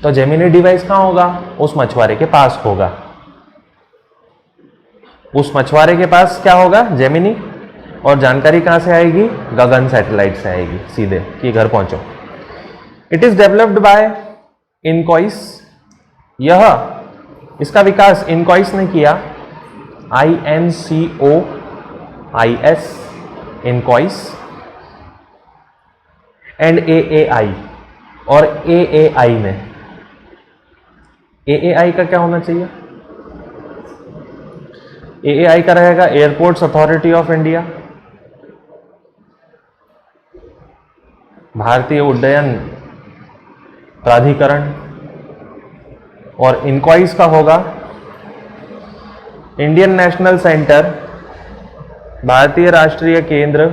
तो जेमिनी डिवाइस कहां होगा, उस मछुआरे के पास होगा। उस मछुआरे के पास क्या होगा, जेमिनी, और जानकारी कहां से आएगी, गगन सैटेलाइट से आएगी सीधे कि घर पहुंचो। It is developed by INCOIS, यह इसका विकास इनकॉइस ने किया, INCOIS, इनकॉइस, एंड AAI, और AAI ने, AAI का क्या होना चाहिए, AAI का रहेगा एयरपोर्ट्स अथॉरिटी ऑफ इंडिया, भारतीय उड्डयन प्राधिकरण, और इनकॉइस का होगा इंडियन नेशनल सेंटर, भारतीय राष्ट्रीय केंद्र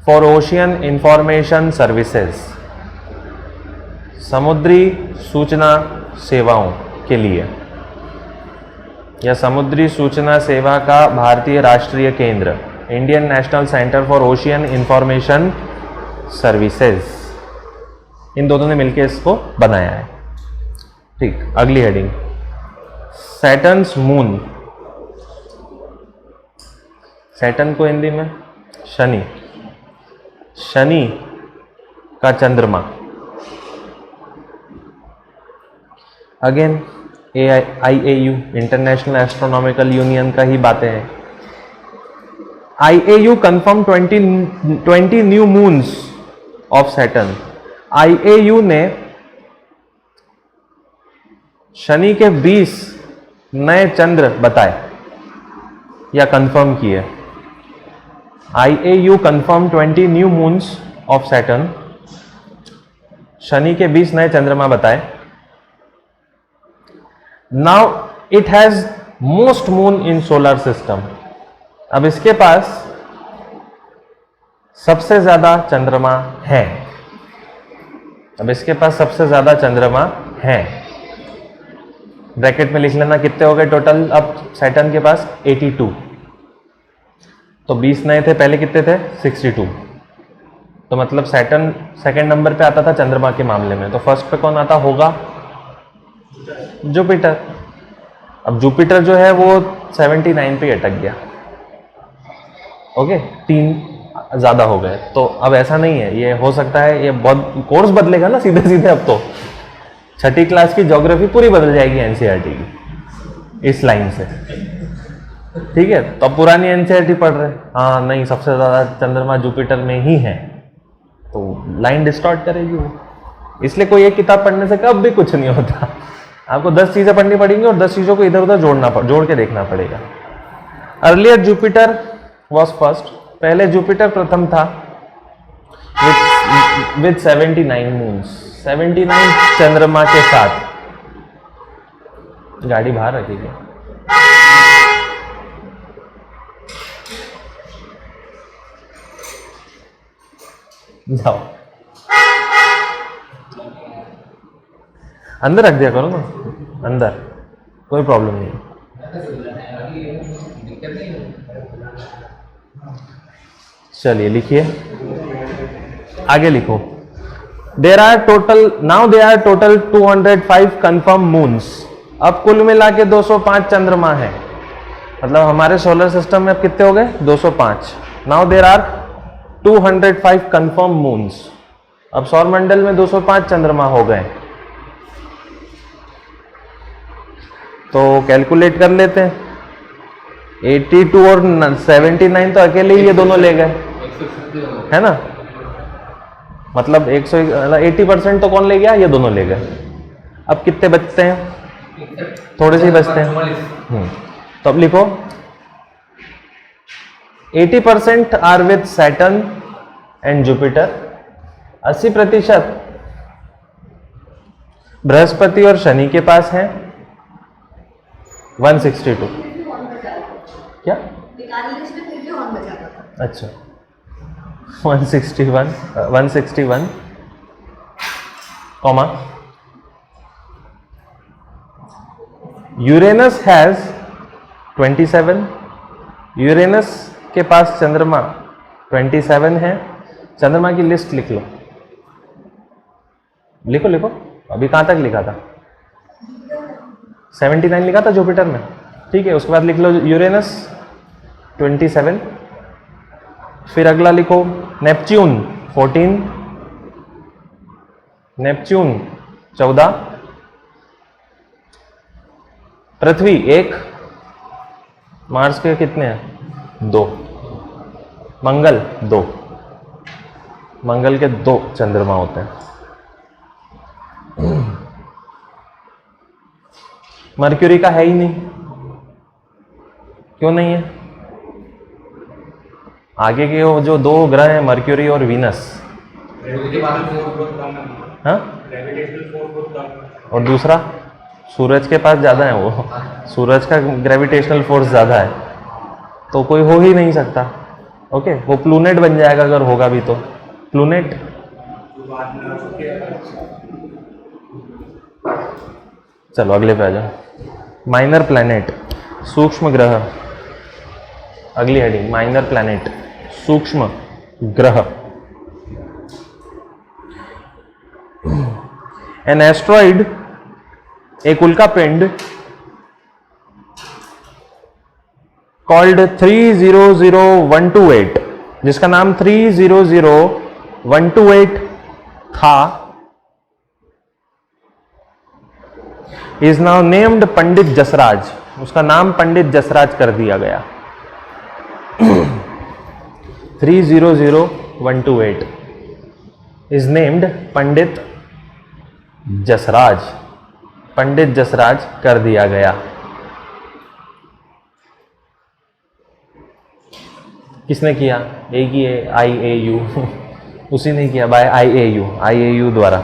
फॉर ओशियन इंफॉर्मेशन सर्विसेज, समुद्री सूचना सेवाओं के लिए, या समुद्री सूचना सेवा का भारतीय राष्ट्रीय केंद्र, Indian national centre for ocean information services, इन दोनों ने मिलकर इसको बनाया है। ठीक, अगली हेडिंग, सैटर्न्स मून, सैटर्न को हिंदी में शनि, शनि का चंद्रमा। Again IAU, international astronomical union का ही बातें हैं। IAU confirm 20 new moons of Saturn. IAU ने शनि के 20 नए चंद्र बताए या कंफर्म किए। IAU confirm 20 new moons of Saturn, Shani के 20 नए चंद्रमा बताए। Now it has most moon in solar system, अब इसके पास सबसे ज्यादा चंद्रमा है, अब इसके पास सबसे ज्यादा चंद्रमा है। ब्रैकेट में लिख लेना कितने हो गए टोटल अब सैटर्न के पास, 82। तो 20 नए थे, पहले कितने थे, 62। तो मतलब सैटर्न सेकंड नंबर पे आता था चंद्रमा के मामले में। तो फर्स्ट पे कौन आता होगा, जुपिटर। अब जुपिटर जो है वो 79 पे अटक गया। ओके, 3 ज्यादा हो गए। तो अब ऐसा नहीं है, ये हो सकता है, ये बहुत कोर्स बदलेगा ना सीधे सीधे। अब तो छठी क्लास की ज्योग्राफी पूरी बदल जाएगी एनसीईआरटी की इस लाइन से, ठीक है। तो अब पुरानी एनसीईआरटी पढ़ रहे, हाँ नहीं, सबसे ज्यादा चंद्रमा जुपिटर में ही है। तो लाइन डिस्टॉर्ट करेगी वो। इसलिए कोई एक किताब पढ़ने से कब भी कुछ नहीं होता। आपको 10 चीजें पढ़नी पड़ेंगी और 10 चीजों को इधर उधर जोड़ के देखना पड़ेगा। अर्लियर जुपिटर वॉज फर्स्ट, पहले जुपिटर प्रथम था विथ 79 मून्स, 79 चंद्रमा के साथ। गाड़ी बाहर रखिएगा। जाओ अंदर रख दिया करो ना, अंदर कोई प्रॉब्लम नहीं। चलिए लिखिए, आगे लिखो। There are total 205 confirm moons. अब कुल मिला के 205 चंद्रमा है, मतलब हमारे सोलर सिस्टम में अब कितने हो गए? 205। Now there are 205 confirm moons. अब सौरमंडल में 205 चंद्रमा हो गए। तो कैलकुलेट कर लेते हैं। 82 और 79 तो अकेले ही ये दोनों ले गए, है ना? मतलब 80% तो कौन ले गया? ये दोनों ले गए। अब कितने बचते हैं? थोड़े से ही बचते हैं। तो अब लिखो 80% are with Saturn and Jupiter, 80% बृहस्पति और शनि के पास है। 162 क्या? अच्छा 161 कॉमा यूरेनस हैज 27। यूरेनस के पास चंद्रमा 27 है। चंद्रमा की लिस्ट लिख लो, लिखो लिखो। अभी कहां तक लिखा था? 79 लिखा था जुपिटर में, ठीक है। उसके बाद लिख लो यूरेनस 27। फिर अगला लिखो नेपच्यून 14, नेपच्यून 14, पृथ्वी 1, मार्स के कितने हैं? 2, मंगल 2, मंगल के 2 चंद्रमा होते हैं। मर्क्यूरी का है ही नहीं। क्यों नहीं है? आगे के वो जो 2 ग्रह हैं मर्क्यूरी और वीनस, हाँ, और दूसरा सूरज के पास ज्यादा है। वो सूरज का ग्रेविटेशनल फोर्स ज्यादा है, तो कोई हो ही नहीं सकता। ओके, वो प्लूनेट बन जाएगा अगर होगा भी तो। प्लूनेट चलो अगले पे आ जाओ। माइनर प्लैनेट, सूक्ष्म ग्रह। अगली हेडिंग माइनर प्लैनेट, सूक्ष्म ग्रह। एन एस्ट्रॉइड, एक उल्का पिंड कॉल्ड 300128, जिसका नाम 300128 था, is now named Pandit Jasraj. उसका नाम पंडित जसराज कर दिया गया। 300128 इज नेम्ड पंडित जसराज। पंडित जसराज कर दिया गया। किसने किया? एक ही है, IAU उसी ने किया, बाय IAU द्वारा।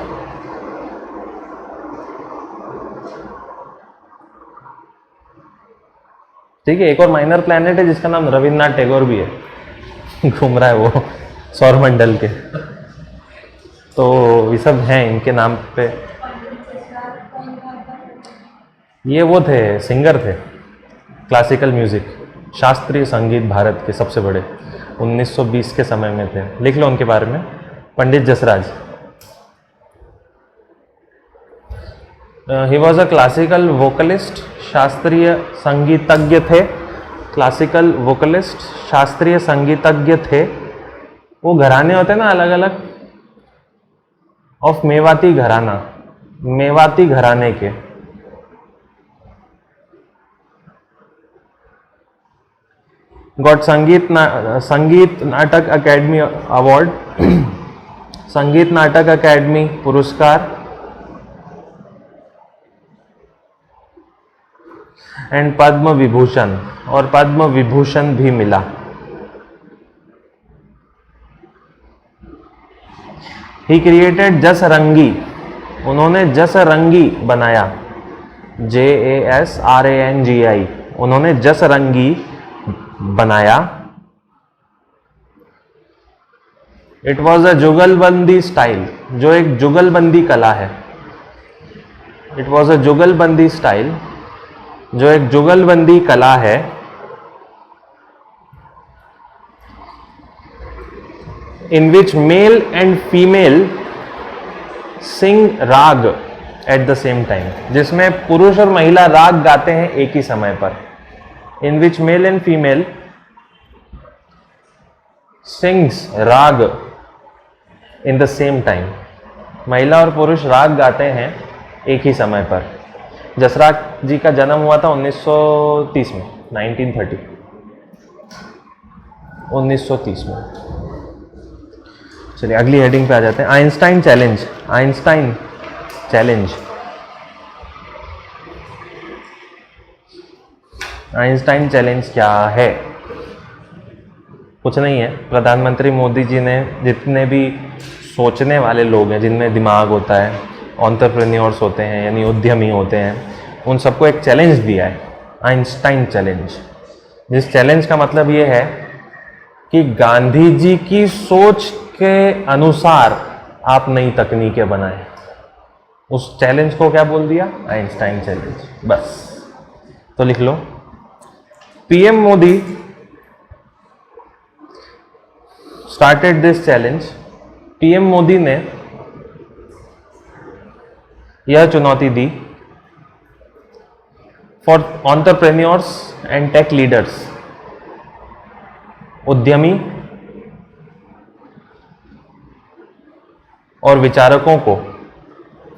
ठीक है। एक और माइनर प्लैनेट है जिसका नाम रविन्द्रनाथ टैगोर भी है, घूम रहा है वो सौरमंडल के। तो ये सब हैं इनके नाम पे। ये वो थे, सिंगर थे, क्लासिकल म्यूजिक, शास्त्रीय संगीत भारत के सबसे बड़े, 1920 के समय में थे। लिख लो उनके बारे में, Pandit Jasraj. He was a classical vocalist, शास्त्रीय संगीतज्ञ थे। क्लासिकल वोकलिस्ट, शास्त्रीय संगीतज्ञ थे। वो घराने होते हैं ना अलग अलग, ऑफ मेवाती घराना, मेवाती घराने के। गॉट संगीत नाटक अकेडमी अवार्ड संगीत नाटक अकादमी पुरस्कार एंड पद्म विभूषण, और पद्म विभूषण भी मिला। ही क्रिएटेड जसरंगी, उन्होंने जसरंगी बनाया, JASRANGI, उन्होंने जसरंगी बनाया। इट वॉज अ जुगलबंदी स्टाइल, जो एक जुगलबंदी कला है। इट वॉज अ जुगलबंदी स्टाइल, जो एक जुगलबंदी कला है। इन विच मेल एंड फीमेल सिंग राग एट द सेम टाइम, जिसमें पुरुष और महिला राग गाते हैं एक ही समय पर। इन विच मेल एंड फीमेल सिंग्स राग इन द सेम टाइम, महिला और पुरुष राग गाते हैं एक ही समय पर। जसराज जी का जन्म हुआ था 1930 में, 1930, 1930 में। चलिए अगली हेडिंग पे आ जाते हैं। Einstein challenge, Einstein challenge. Einstein challenge क्या है? कुछ नहीं है, प्रधानमंत्री मोदी जी ने जितने भी सोचने वाले लोग हैं, जिनमें दिमाग होता है, एंटरप्रेन्योर्स होते हैं यानी उद्यमी होते हैं, उन सबको एक चैलेंज दिया है, आइंस्टाइन चैलेंज। जिस चैलेंज का मतलब ये है कि गांधी जी की सोच के अनुसार आप नई तकनीकें बनाएं। उस चैलेंज को क्या बोल दिया? Einstein challenge. बस तो लिख लो, PM Modi started this challenge. PM Modi ने यह चुनौती दी for entrepreneurs and tech leaders, उद्यमी और विचारकों को,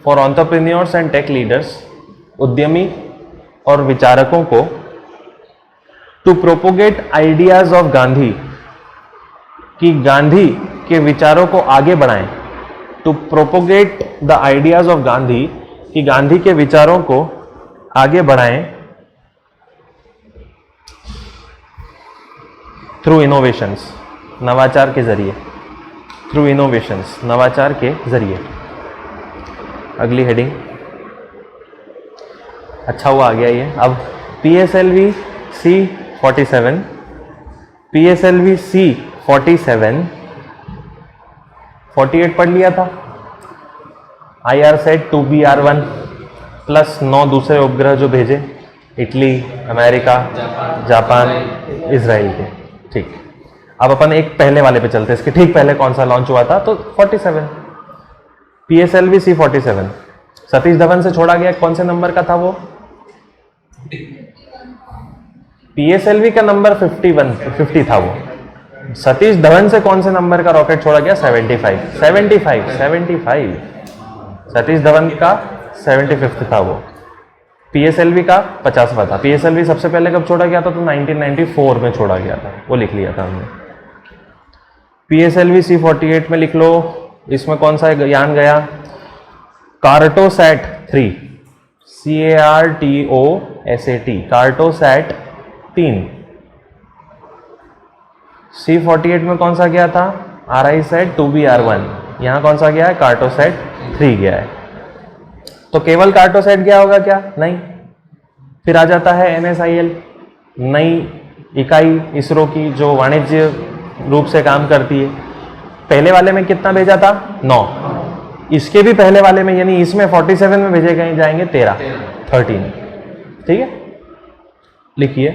for entrepreneurs and tech leaders, उद्यमी और विचारकों को, to propagate ideas of Gandhi, कि गांधी के विचारों को आगे बढ़ाएं। To propagate the ideas of Gandhi, कि गांधी के विचारों को आगे बढ़ाएं थ्रू इनोवेशंस, नवाचार के जरिए, थ्रू इनोवेशंस, नवाचार के जरिए। अगली हेडिंग, अच्छा हुआ आ गया ये। अब PSLV C47, PSLV C47, 48 पढ़ लिया था। IRSAT 2BR1 प्लस 9 दूसरे उपग्रह जो भेजे, इटली, अमेरिका, जापान, इजराइल के। ठीक, अब अपन एक पहले वाले पे चलते हैं। इसके ठीक पहले कौन सा लॉन्च हुआ था? तो 47, PSLV C47। सतीश धवन से छोड़ा गया, कौन से नंबर का था वो? PSLV का नंबर 50 था वो। सतीश धवन से कौन से नंबर का रॉकेट छोड़ा गया? 75। सतीश धवन का 75 था वो। PSLV का 50वां था। PSLV सबसे पहले कब छोड़ा गया था? तो 1994 में छोड़ा गया था, वो लिख लिया था हमने। PSLV C48 में लिख लो, इसमें कौन सा यान गया? कार्टोसैट 3, CARTOSAT, कार्टोसैट 3। C48 में कौन सा गया था? RISAT 2BR1। यहाँ कौन सा गया है? कार्टोसैट 3 गया है। तो केवल कार्टोसैट गया होगा क्या? नहीं। फिर आ जाता है NSIL, नई इकाई इसरो की जो वाणिज्य रूप से काम करती है। पहले वाले में कितना भेजा था? 9। इसके भी पहले वाले में, यानी इसमें 47 में भेजे गए जाएंगे 13। ठीक है, लिखिए।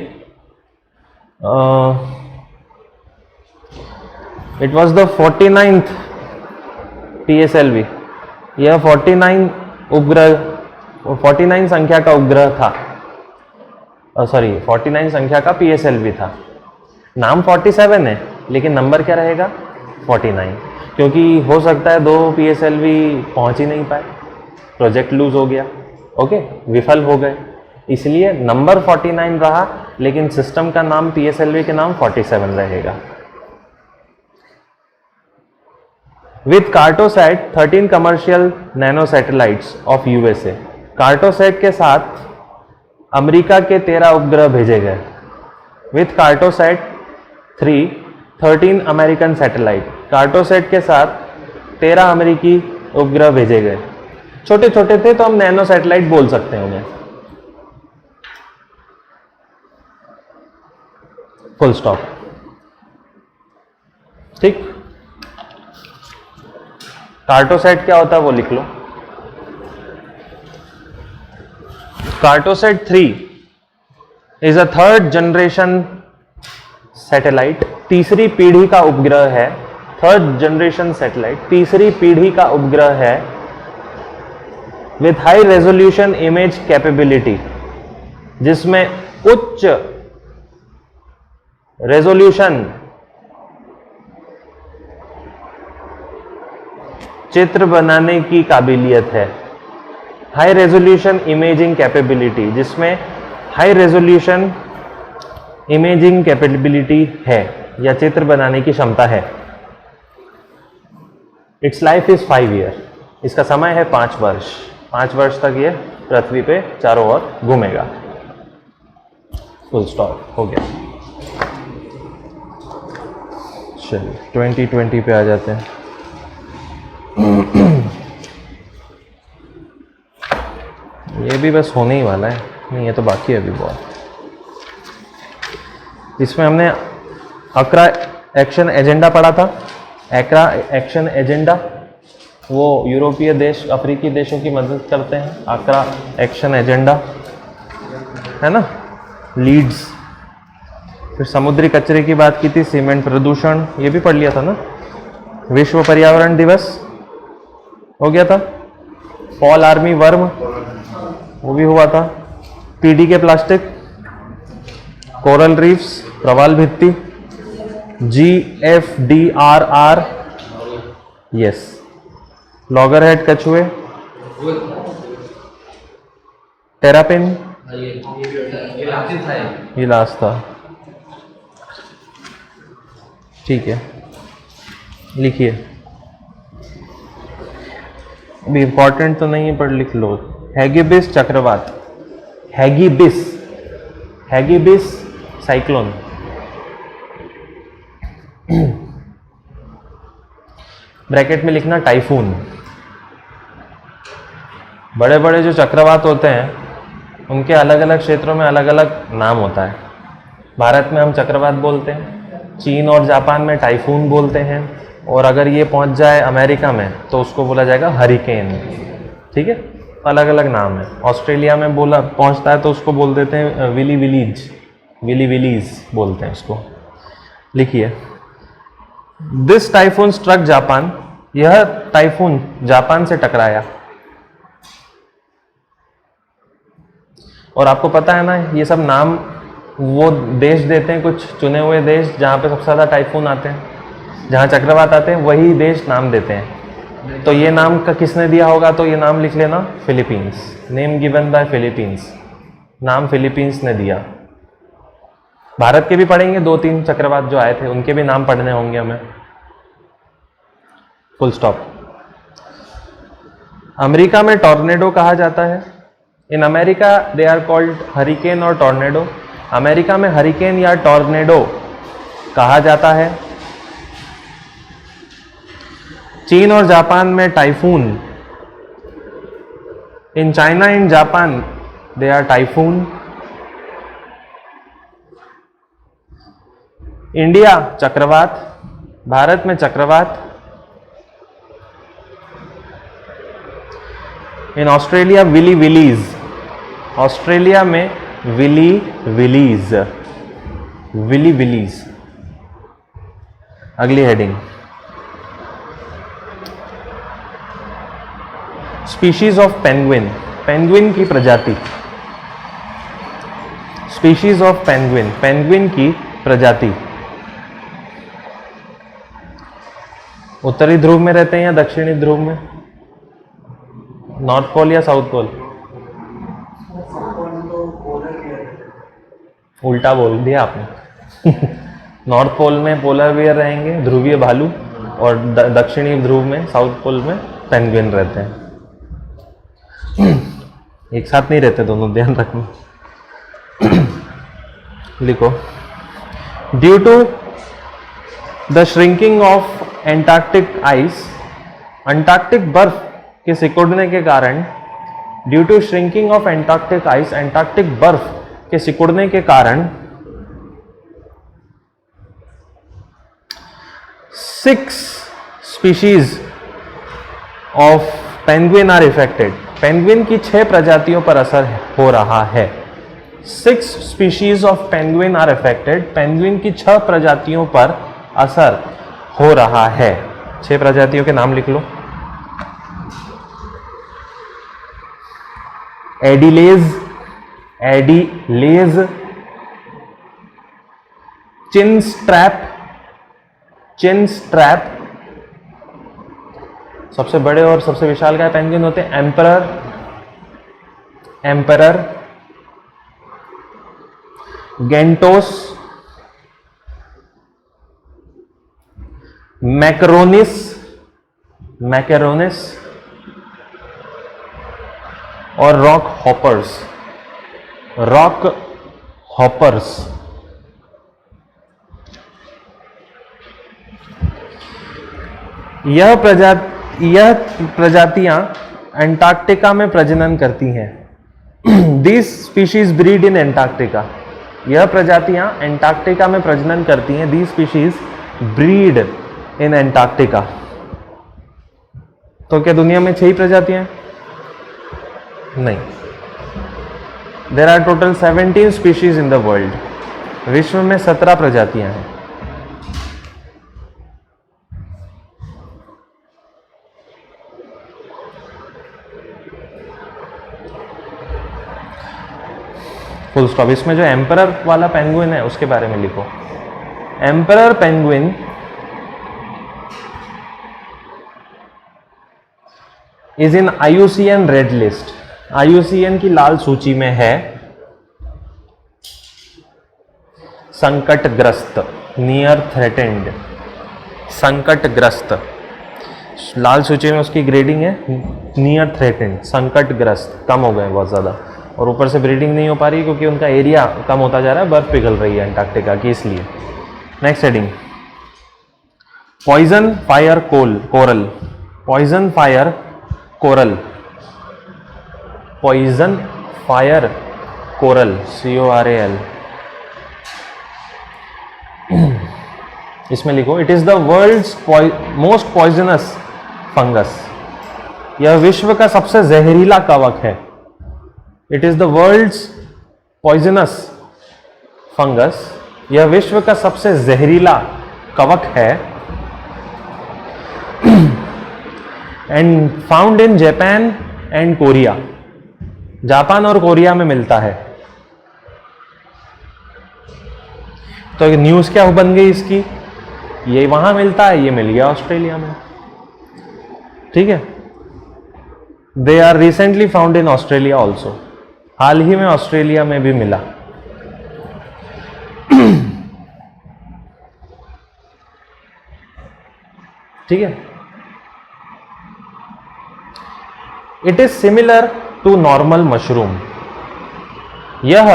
It was the 49th PSLV। यह 49 उपग्रह, 49 संख्या का उपग्रह था, 49 संख्या का PSLV था। नाम 47 है लेकिन नंबर क्या रहेगा? 49, क्योंकि हो सकता है 2 PSLV पहुंच ही नहीं पाए, प्रोजेक्ट लूज हो गया, ओके, विफल हो गए, इसलिए नंबर 49 रहा, लेकिन सिस्टम का नाम PSLV के नाम 47 रहेगा। With Cartosat 13 commercial nano satellites of USA. Cartosat के साथ अमेरिका के 13 उपग्रह भेजे गए। With Cartosat 13 American satellite. Cartosat के साथ 13 अमेरिकी उपग्रह भेजे गए। छोटे छोटे थे तो हम नैनो सैटेलाइट बोल सकते हैं उन्हें। Full stop. ठीक। कार्टोसैट क्या होता है वो लिख लो। Cartosat 3 is a third generation satellite. तीसरी पीढ़ी का उपग्रह है। थर्ड जनरेशन सैटेलाइट, तीसरी पीढ़ी का उपग्रह है। With high resolution image capability, जिसमें उच्च रेजोल्यूशन चित्र बनाने की काबिलियत है। हाई रेजोल्यूशन इमेजिंग कैपेबिलिटी, जिसमें हाई रेजोल्यूशन इमेजिंग कैपेबिलिटी है या चित्र बनाने की क्षमता है। It's life is 5 year. इसका समय है 5 वर्ष। 5 वर्ष तक ये पृथ्वी पे चारों ओर घूमेगा। Full stop. हो गया। चलिए 2020 पे आ जाते हैं। ये भी बस होने ही वाला है। नहीं, ये तो बाकी है अभी बहुत। इसमें हमने अक्रा एक्शन एजेंडा पढ़ा था। अक्रा एक्शन एजेंडा वो यूरोपीय देश अफ्रीकी देशों की मदद करते हैं। अक्रा एक्शन एजेंडा है ना, लीड्स। फिर समुद्री कचरे की बात की थी, सीमेंट प्रदूषण, ये भी पढ़ लिया था ना। विश्व पर्यावरण दिवस हो गया था। पॉल आर्मी वर्म वो भी हुआ था। पीडीके प्लास्टिक, कोरल रीफ्स, प्रवाल भित्ति, GFDRR, यस, लॉगरहेड कछुए, टेरापिन, ये लास्ट था। ठीक है, लिखिए। अभी इंपॉर्टेंट तो नहीं है पर लिख लो। हैगिबिस चक्रवात, हैगिबिस साइक्लोन। ब्रैकेट में लिखना टाइफून। बड़े बड़े जो चक्रवात होते हैं उनके अलग अलग क्षेत्रों में अलग अलग नाम होता है। भारत में हम चक्रवात बोलते हैं, चीन और जापान में टाइफून बोलते हैं, और अगर ये पहुंच जाए अमेरिका में तो उसको बोला जाएगा हरिकेन। ठीक है, अलग अलग नाम है। ऑस्ट्रेलिया में बोला पहुंचता है तो उसको बोल देते हैं विली विलीज बोलते हैं उसको। लिखिए, दिस टाइफून स्ट्रक जापान। यह टाइफून जापान से टकराया। और आपको पता है ना, ये सब नाम वो देश देते हैं, कुछ चुने हुए देश जहाँ पे सबसे ज़्यादा टाइफून आते हैं, जहाँ चक्रवात आते हैं, वही देश नाम देते हैं। तो ये नाम का किसने दिया होगा, तो ये नाम लिख लेना, Philippines. Name given by Philippines, नाम फिलीपींस ने दिया। भारत के भी पढ़ेंगे, 2-3 चक्रवात जो आए थे उनके भी नाम पढ़ने होंगे हमें। Full stop. अमेरिका में टॉर्नेडो कहा जाता है। In America they are called hurricane और टॉर्नेडो। अमेरिका में हरिकेन या टॉर्नेडो कहा जाता है। चीन और जापान में typhoon. In China and Japan they are typhoon. India चक्रवात, भारत में चक्रवात। In Australia willy willies, Australia में विली विलीज। अगली heading, species of penguin, penguin की प्रजाति। स्पीशीज ऑफ पेंगुइन, पेंगुइन की प्रजाति। उत्तरी ध्रुव में रहते हैं या दक्षिणी ध्रुव में? नॉर्थ पोल या साउथ पोल? उल्टा बोल दिया आपने। नॉर्थ पोल में पोलर बियर रहेंगे, ध्रुवीय भालू, और दक्षिणी ध्रुव में, साउथ पोल में पेंगुइन रहते हैं। एक साथ नहीं रहते दोनों, ध्यान रखना। लिखो, due to the shrinking of Antarctic ice, Antarctic बर्फ के सिकुड़ने के कारण, due to shrinking of Antarctic ice, Antarctic बर्फ के सिकुड़ने के कारण 6 species of penguin are affected. Penguin की 6 प्रजातियों पर असर हो रहा है। 6 species of penguin are affected. Penguin की 6 प्रजातियों पर असर हो रहा है। 6 प्रजातियों के नाम लिख लो। एडिलेज, चिन स्ट्रैप, सबसे बड़े और सबसे विशालकाय पेंगुइन होते हैं एम्परर, गेंटोस, मैकेरोनिस और रॉक हॉपर्स। यह प्रजातियां अंटार्कटिका में प्रजनन करती हैं। These species breed in Antarctica. यह प्रजातियां अंटार्कटिका में प्रजनन करती हैं। These species breed in Antarctica. तो क्या दुनिया में 6 ही प्रजातियां? नहीं, There are total 17 species in the world. विश्व में 17 प्रजातियां हैं। Full stop. इसमें जो एम्परर वाला पेंगुइन है उसके बारे में लिखो। Emperor penguin is in IUCN red list. IUCN की लाल सूची में है। संकटग्रस्त, नियर थ्रेटेंड, संकटग्रस्त। लाल सूची में उसकी ग्रेडिंग है नियर थ्रेटेंड, संकटग्रस्त, कम हो गए बहुत ज़्यादा। और ऊपर से ब्रीडिंग नहीं हो पा रही क्योंकि उनका एरिया कम होता जा रहा है, बर्फ पिघल रही है अंटार्कटिका की, इसलिए। Next heading, poison fire coral. Poison fire coral, poison fire coral, CORAL। इसमें लिखो, it is the world's most poisonous fungus. यह विश्व का सबसे जहरीला कवक है। It is the world's poisonous fungus. यह विश्व का सबसे जहरीला कवक है। And found in Japan and Korea. Japan और कोरिया में मिलता है। तो न्यूज क्या बन गई इसकी, ये वहां मिलता है, ये मिल गया ऑस्ट्रेलिया में। ठीक है, they are recently found in Australia also. हाल ही में ऑस्ट्रेलिया में भी मिला। ठीक है, it is similar to normal mushroom. यह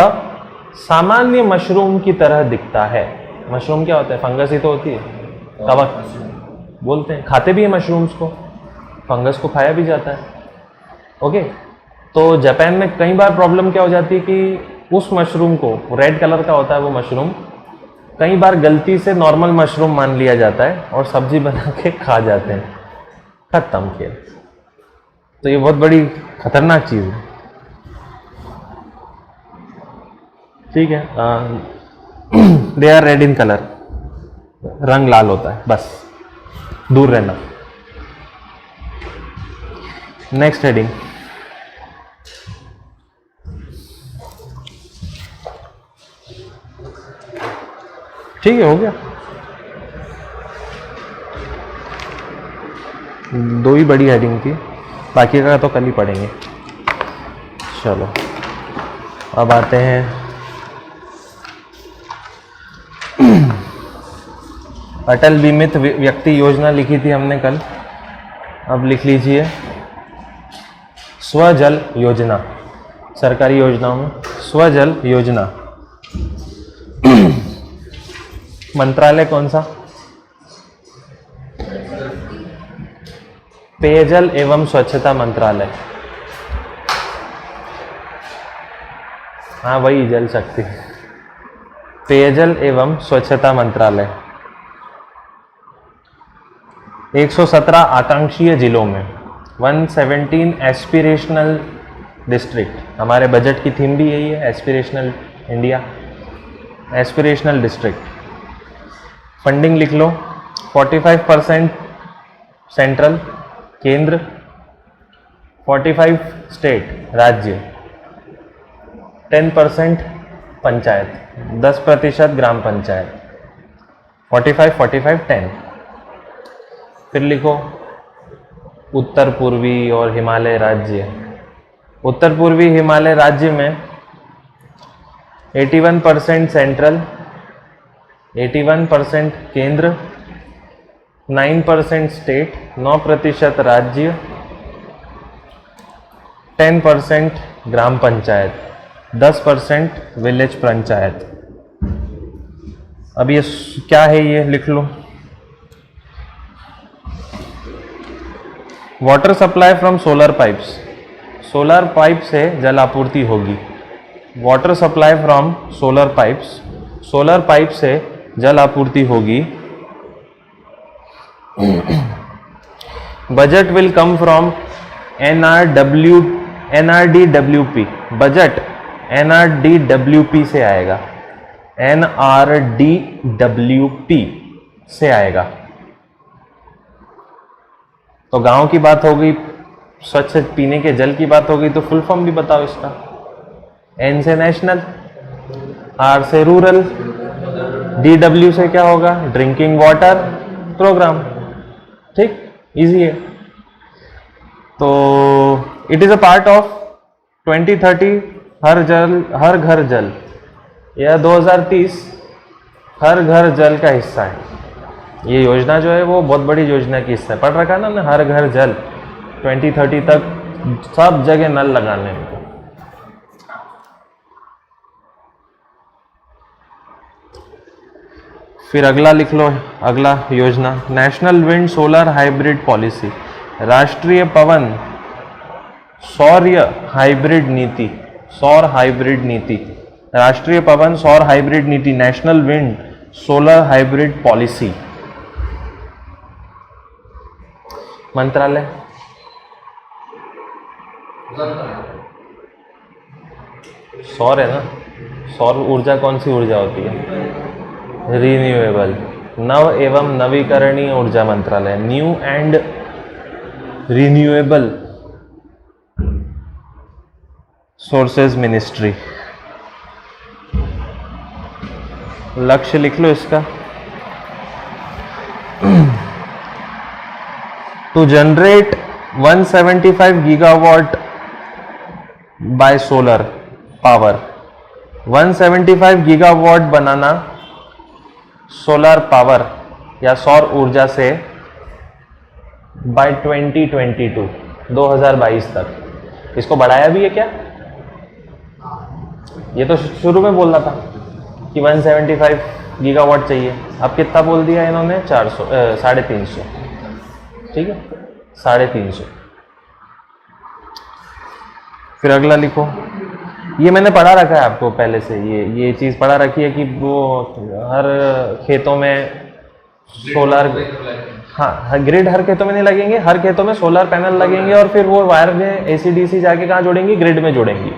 सामान्य मशरूम की तरह दिखता है। मशरूम क्या होता है? फंगस ही तो होती है, कवक बोलते हैं। खाते भी है मशरूम्स को, फंगस को खाया भी जाता है। ओके, तो जापान में कई बार प्रॉब्लम क्या हो जाती है कि उस मशरूम को, रेड कलर का होता है वो मशरूम, कई बार गलती से नॉर्मल मशरूम मान लिया जाता है और सब्जी बना के खा जाते हैं। खत्म किया। तो ये बहुत बड़ी खतरनाक चीज़ है। ठीक है, they are red in colour, रंग लाल होता है, बस दूर रहना। नेक्स्ट हेडिंग, ठीक है, हो गया। 2 ही बड़ी हेडिंग थी, बाकी का तो कल ही पढ़ेंगे। चलो अब आते हैं अटल बीमित व्यक्ति योजना लिखी थी हमने कल, अब लिख लीजिए स्वजल योजना। सरकारी योजनाओं में स्वजल योजना। मंत्रालय कौन सा? पेयजल एवं स्वच्छता मंत्रालय। हाँ वही जल शक्ति। पेयजल एवं स्वच्छता मंत्रालय। 117 आकांक्षीय जिलों में 117 एस्पिरेशनल डिस्ट्रिक्ट। हमारे बजट की थीम भी यही है, aspirational India, aspirational district. Funding लिख लो, 45% सेंट्रल केंद्र, 45 स्टेट राज्य, 10% पंचायत, 10% ग्राम पंचायत, 45 45 10। फिर लिखो उत्तर पूर्वी और हिमालय राज्य। उत्तर पूर्वी हिमालय राज्य में 81% सेंट्रल, 81% केंद्र, 9% स्टेट, 9% राज्य, 10% ग्राम पंचायत, 10% विलेज पंचायत। अब ये क्या है, ये लिख लो। Water supply from solar pipes. Solar pipe से जल आपूर्ति होगी। Water supply from solar pipes, solar pipe से जल आपूर्ति होगी। Budget will come from NRDWP। Budget NRDWP से आएगा, NRDWP से आएगा। तो गांव की बात हो गई, स्वच्छ पीने के जल की बात हो गई, तो फुल फॉर्म भी बताओ इसका। N से नेशनल, R से रूरल, DW से क्या होगा? Drinking water programme. ठीक, इजी है। तो it is a part of 2030 Har Ghar Jal, या 2030 हर घर जल का हिस्सा है। ये योजना जो है वो बहुत बड़ी योजना की हिस्सा है। पढ़ रखा ना हमने, हर घर जल, 2030 तक सब जगह नल लगाने में। फिर अगला लिख लो, अगला योजना national wind solar hybrid policy. राष्ट्रीय पवन सौर्य हाइब्रिड नीति, सौर हाइब्रिड नीति, राष्ट्रीय पवन सौर हाइब्रिड नीति, national wind solar hybrid policy. मंत्रालय सौर है ना, सौर ऊर्जा कौन सी ऊर्जा होती है? रिन्यूएबल, नव एवं नवीकरणीय ऊर्जा मंत्रालय, new and renewable sources ministry. लक्ष्य लिख लो इसका, to generate 175 gigawatt by solar power. 175 gigawatt बनाना सोलर पावर या सौर ऊर्जा से बाय 2022, 2022 तक। इसको बढ़ाया भी है क्या? ये तो शुरू में बोलना था कि 175 गीगावाट चाहिए, अब कितना बोल दिया इन्होंने? 400, 350। ठीक है, 350। फिर अगला लिखो, ये मैंने पढ़ा रखा है आपको पहले से, ये चीज़ पढ़ा रखी है कि वो हर खेतों में सोलर, हाँ ग्रिड हर खेतों में नहीं लगेंगे, हर खेतों में सोलर पैनल लगेंगे और फिर वो वायर में AC/DC जाके कहाँ जोड़ेंगी? ग्रिड में जोड़ेंगी।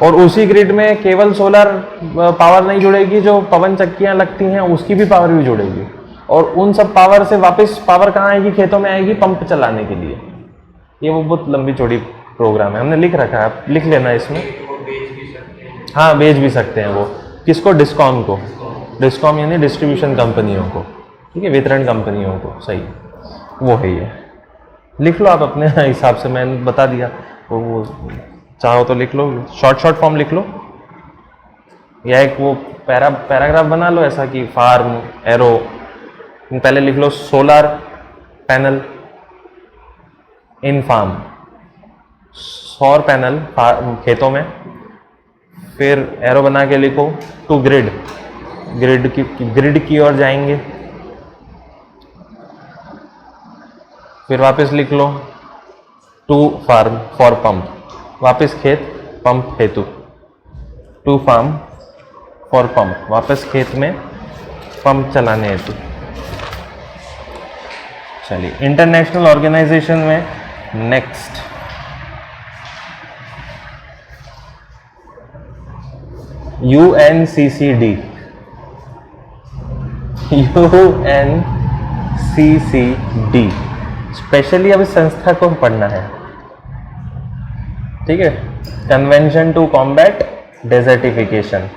और उसी ग्रिड में केवल सोलर पावर नहीं जुड़ेगी, जो पवन चक्कियाँ लगती हैं उसकी भी पावर भी जुड़ेगी। और उन सब पावर से वापस पावर कहाँ आएगी? खेतों में आएगी, पंप चलाने के लिए। ये वो बहुत लंबी चौड़ी प्रोग्राम है, हमने लिख रखा है, आप लिख लेना इसमें। हाँ बेच भी सकते हैं वो, किसको? डिस्कॉम को। डिस्कॉम यानी डिस्ट्रीब्यूशन कंपनियों को, ठीक है, वितरण कंपनियों को, सही वो है ये। लिख लो आप अपने हिसाब से, मैंने बता दिया, वो चाहो तो लिख लो, शॉर्ट फॉर्म लिख लो, या एक वो पैराग्राफ बना लो ऐसा कि फार्म एरो पहले लिख लो सोलर पैनल इन फार्म, सौर पैनल खेतों में। फिर एरो बना के लिखो टू ग्रिड, ग्रिड की ओर जाएंगे। फिर वापस लिख लो टू फार्म फॉर पंप, वापस खेत पंप हेतु, टू फार्म फॉर पंप, वापस खेत में पंप चलाने हेतु। चलिए इंटरनेशनल ऑर्गेनाइजेशन में नेक्स्ट UNCCD, UNCCD स्पेशली अब इस संस्था को पढ़ना है, ठीक है। कन्वेंशन टू कॉम्बैट डेजर्टिफिकेशन,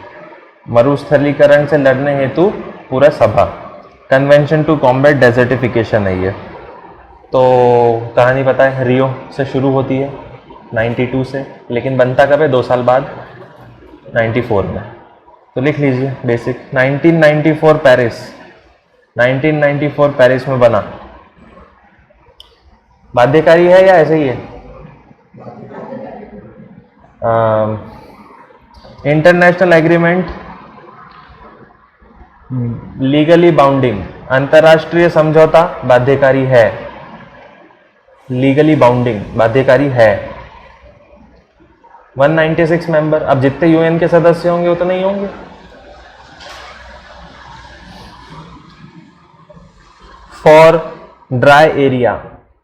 मरुस्थलीकरण से लड़ने हेतु पूरा सभा, कन्वेंशन टू कॉम्बैट डेजर्टिफिकेशन है ये। तो कहानी पता है, रियो से शुरू होती है 92 से, लेकिन बनता कब है, 2 साल बाद 94 में। तो लिख लीजिए बेसिक, 1994 पेरिस, 1994 पेरिस में बना। बाध्यकारी है या ऐसे ही है? इंटरनेशनल एग्रीमेंट, लीगली बाउंडिंग, अंतरराष्ट्रीय समझौता बाध्यकारी है, लीगली बाउंडिंग बाध्यकारी है। 196 मेंबर, अब जितने यूएन के सदस्य होंगे उतने ही होंगे। फॉर ड्राई एरिया,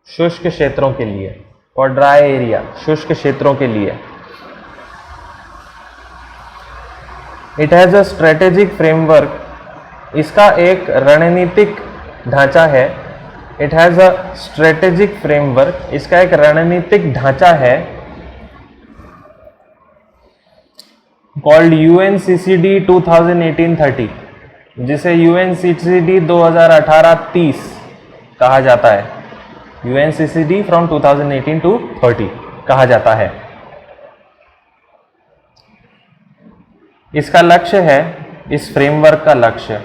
शुष्क क्षेत्रों के लिए, फॉर ड्राई एरिया शुष्क क्षेत्रों के लिए। It has a strategic framework, इसका एक रणनीतिक ढांचा है। It has a strategic framework, इसका एक रणनीतिक ढांचा है। कॉल्ड UNCCD 2018-30, जिसे UNCCD 2018-30 कहा जाता है। UNCCD फ्रॉम 2018 to 30 कहा जाता है। इसका लक्ष्य है, इस फ्रेमवर्क का लक्ष्य,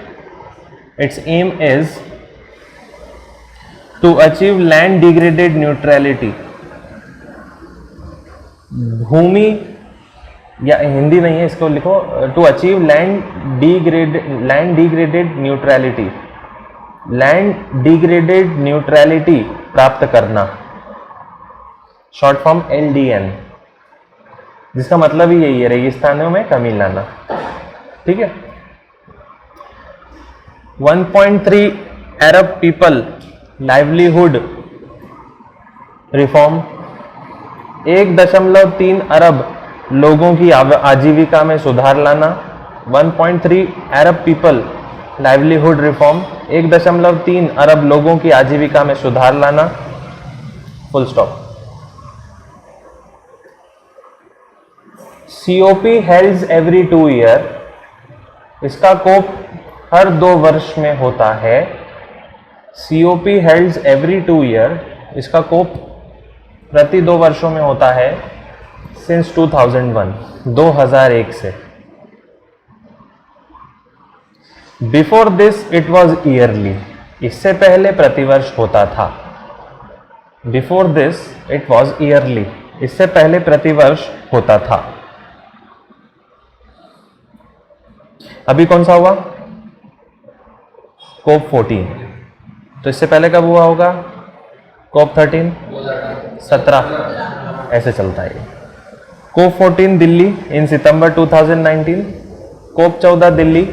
it's aim is to achieve land degraded neutrality, भूमि, या हिंदी नहीं है इसको लिखो, to achieve land degraded neutrality, land degraded neutrality प्राप्त करना, शॉर्ट फॉर्म LDN, जिसका मतलब ही यही है, रेगिस्तानों में कमी लाना, ठीक है। 1.3 अरब पीपल लाइवलीहुड रिफॉर्म, 1.3 अरब लोगों की आजीविका में सुधार लाना। 1.3 अरब पीपल लाइवलीहुड रिफॉर्म, 1.3 अरब लोगों की आजीविका में सुधार लाना, full stop. COP helds every 2 year, इसका कोप हर 2 वर्ष में होता है। COP हेल्ड्स एवरी 2 ईयर, इसका कोप प्रति 2 वर्षों में होता है। सिंस 2001, 2001 से। Before this it was yearly, इससे पहले प्रतिवर्ष होता था। Before this it was yearly, इससे पहले प्रतिवर्ष होता था। अभी कौन सा हुआ? कोप 14, तो इससे पहले कब हुआ होगा? कोप 13, 17, ऐसे चलता है। कोप 14 दिल्ली इन सितंबर 2019, कोप 14 दिल्ली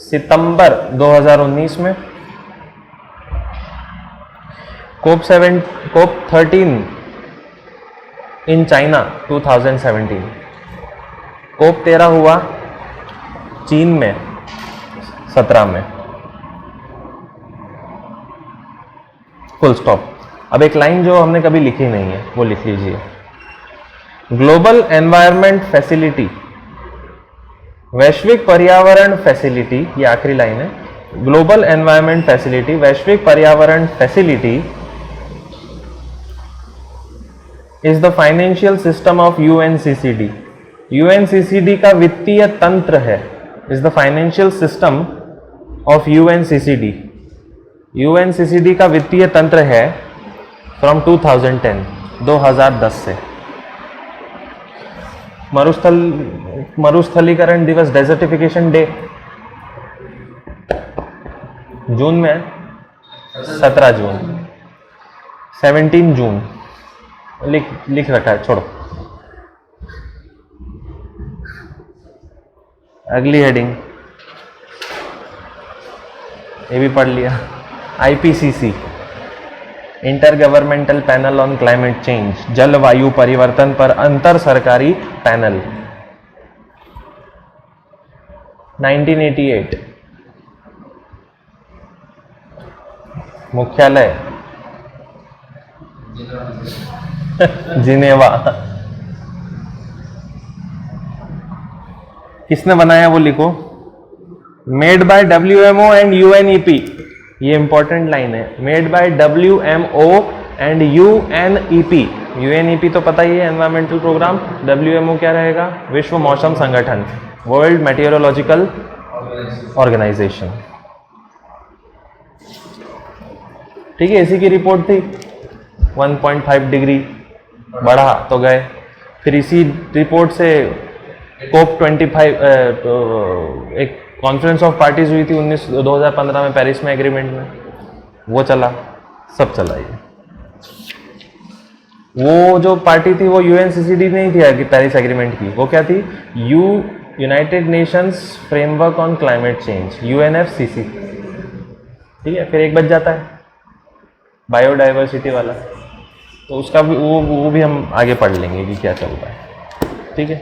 सितंबर 2019 में, कोप 13 इन चाइना 2017, कोप 13 हुआ चीन में 17 में, फुल स्टॉप। अब एक लाइन जो हमने कभी लिखी नहीं है वो लिख लीजिए। ग्लोबल एनवायरनमेंट फैसिलिटी, वैश्विक पर्यावरण फैसिलिटी, ये आखिरी लाइन है। ग्लोबल एनवायरनमेंट फैसिलिटी, वैश्विक पर्यावरण facility is the financial system of UNCCD। UNCCD का वित्तीय तंत्र है, is the financial system of UNCCD। UNCCD का वित्तीय तंत्र है फ्रॉम 2010 से। मरुस्थलीकरण दिवस, डेजर्टिफिकेशन डे जून में है, 17 जून, 17 जून लिख रखा है, छोड़ो। अगली हेडिंग ये भी पढ़ लिया। IPCC, inter governmental panel on climate change, जलवायु परिवर्तन पर अंतर सरकारी पैनल, 1988। मुख्यालय जिनेवा। किसने बनाया वो लिखो। Made by WMO and UNEP, ये इंपॉर्टेंट लाइन है। Made by WMO and UNEP। UNEP तो पता ही है, एनवायरमेंटल प्रोग्राम। WMO क्या रहेगा? विश्व मौसम संगठन, वर्ल्ड मेटेरोलॉजिकल ऑर्गेनाइजेशन। ठीक है, इसी की रिपोर्ट थी। 1.5 डिग्री बढ़ा तो गए। फिर इसी रिपोर्ट से COP25 एक कॉन्फ्रेंस ऑफ पार्टीज हुई थी 2015 में पेरिस में, एग्रीमेंट में, वो चला, सब चला। ये वो जो पार्टी थी वो यूएनसीसीडी नहीं थी कि पेरिस एग्रीमेंट की, वो क्या थी? United Nations framework on climate change, UNFCCC। ठीक है, फिर एक बच जाता है बायोडाइवर्सिटी वाला, तो उसका भी वो भी हम आगे पढ़ लेंगे कि क्या चल रहा है। ठीक है।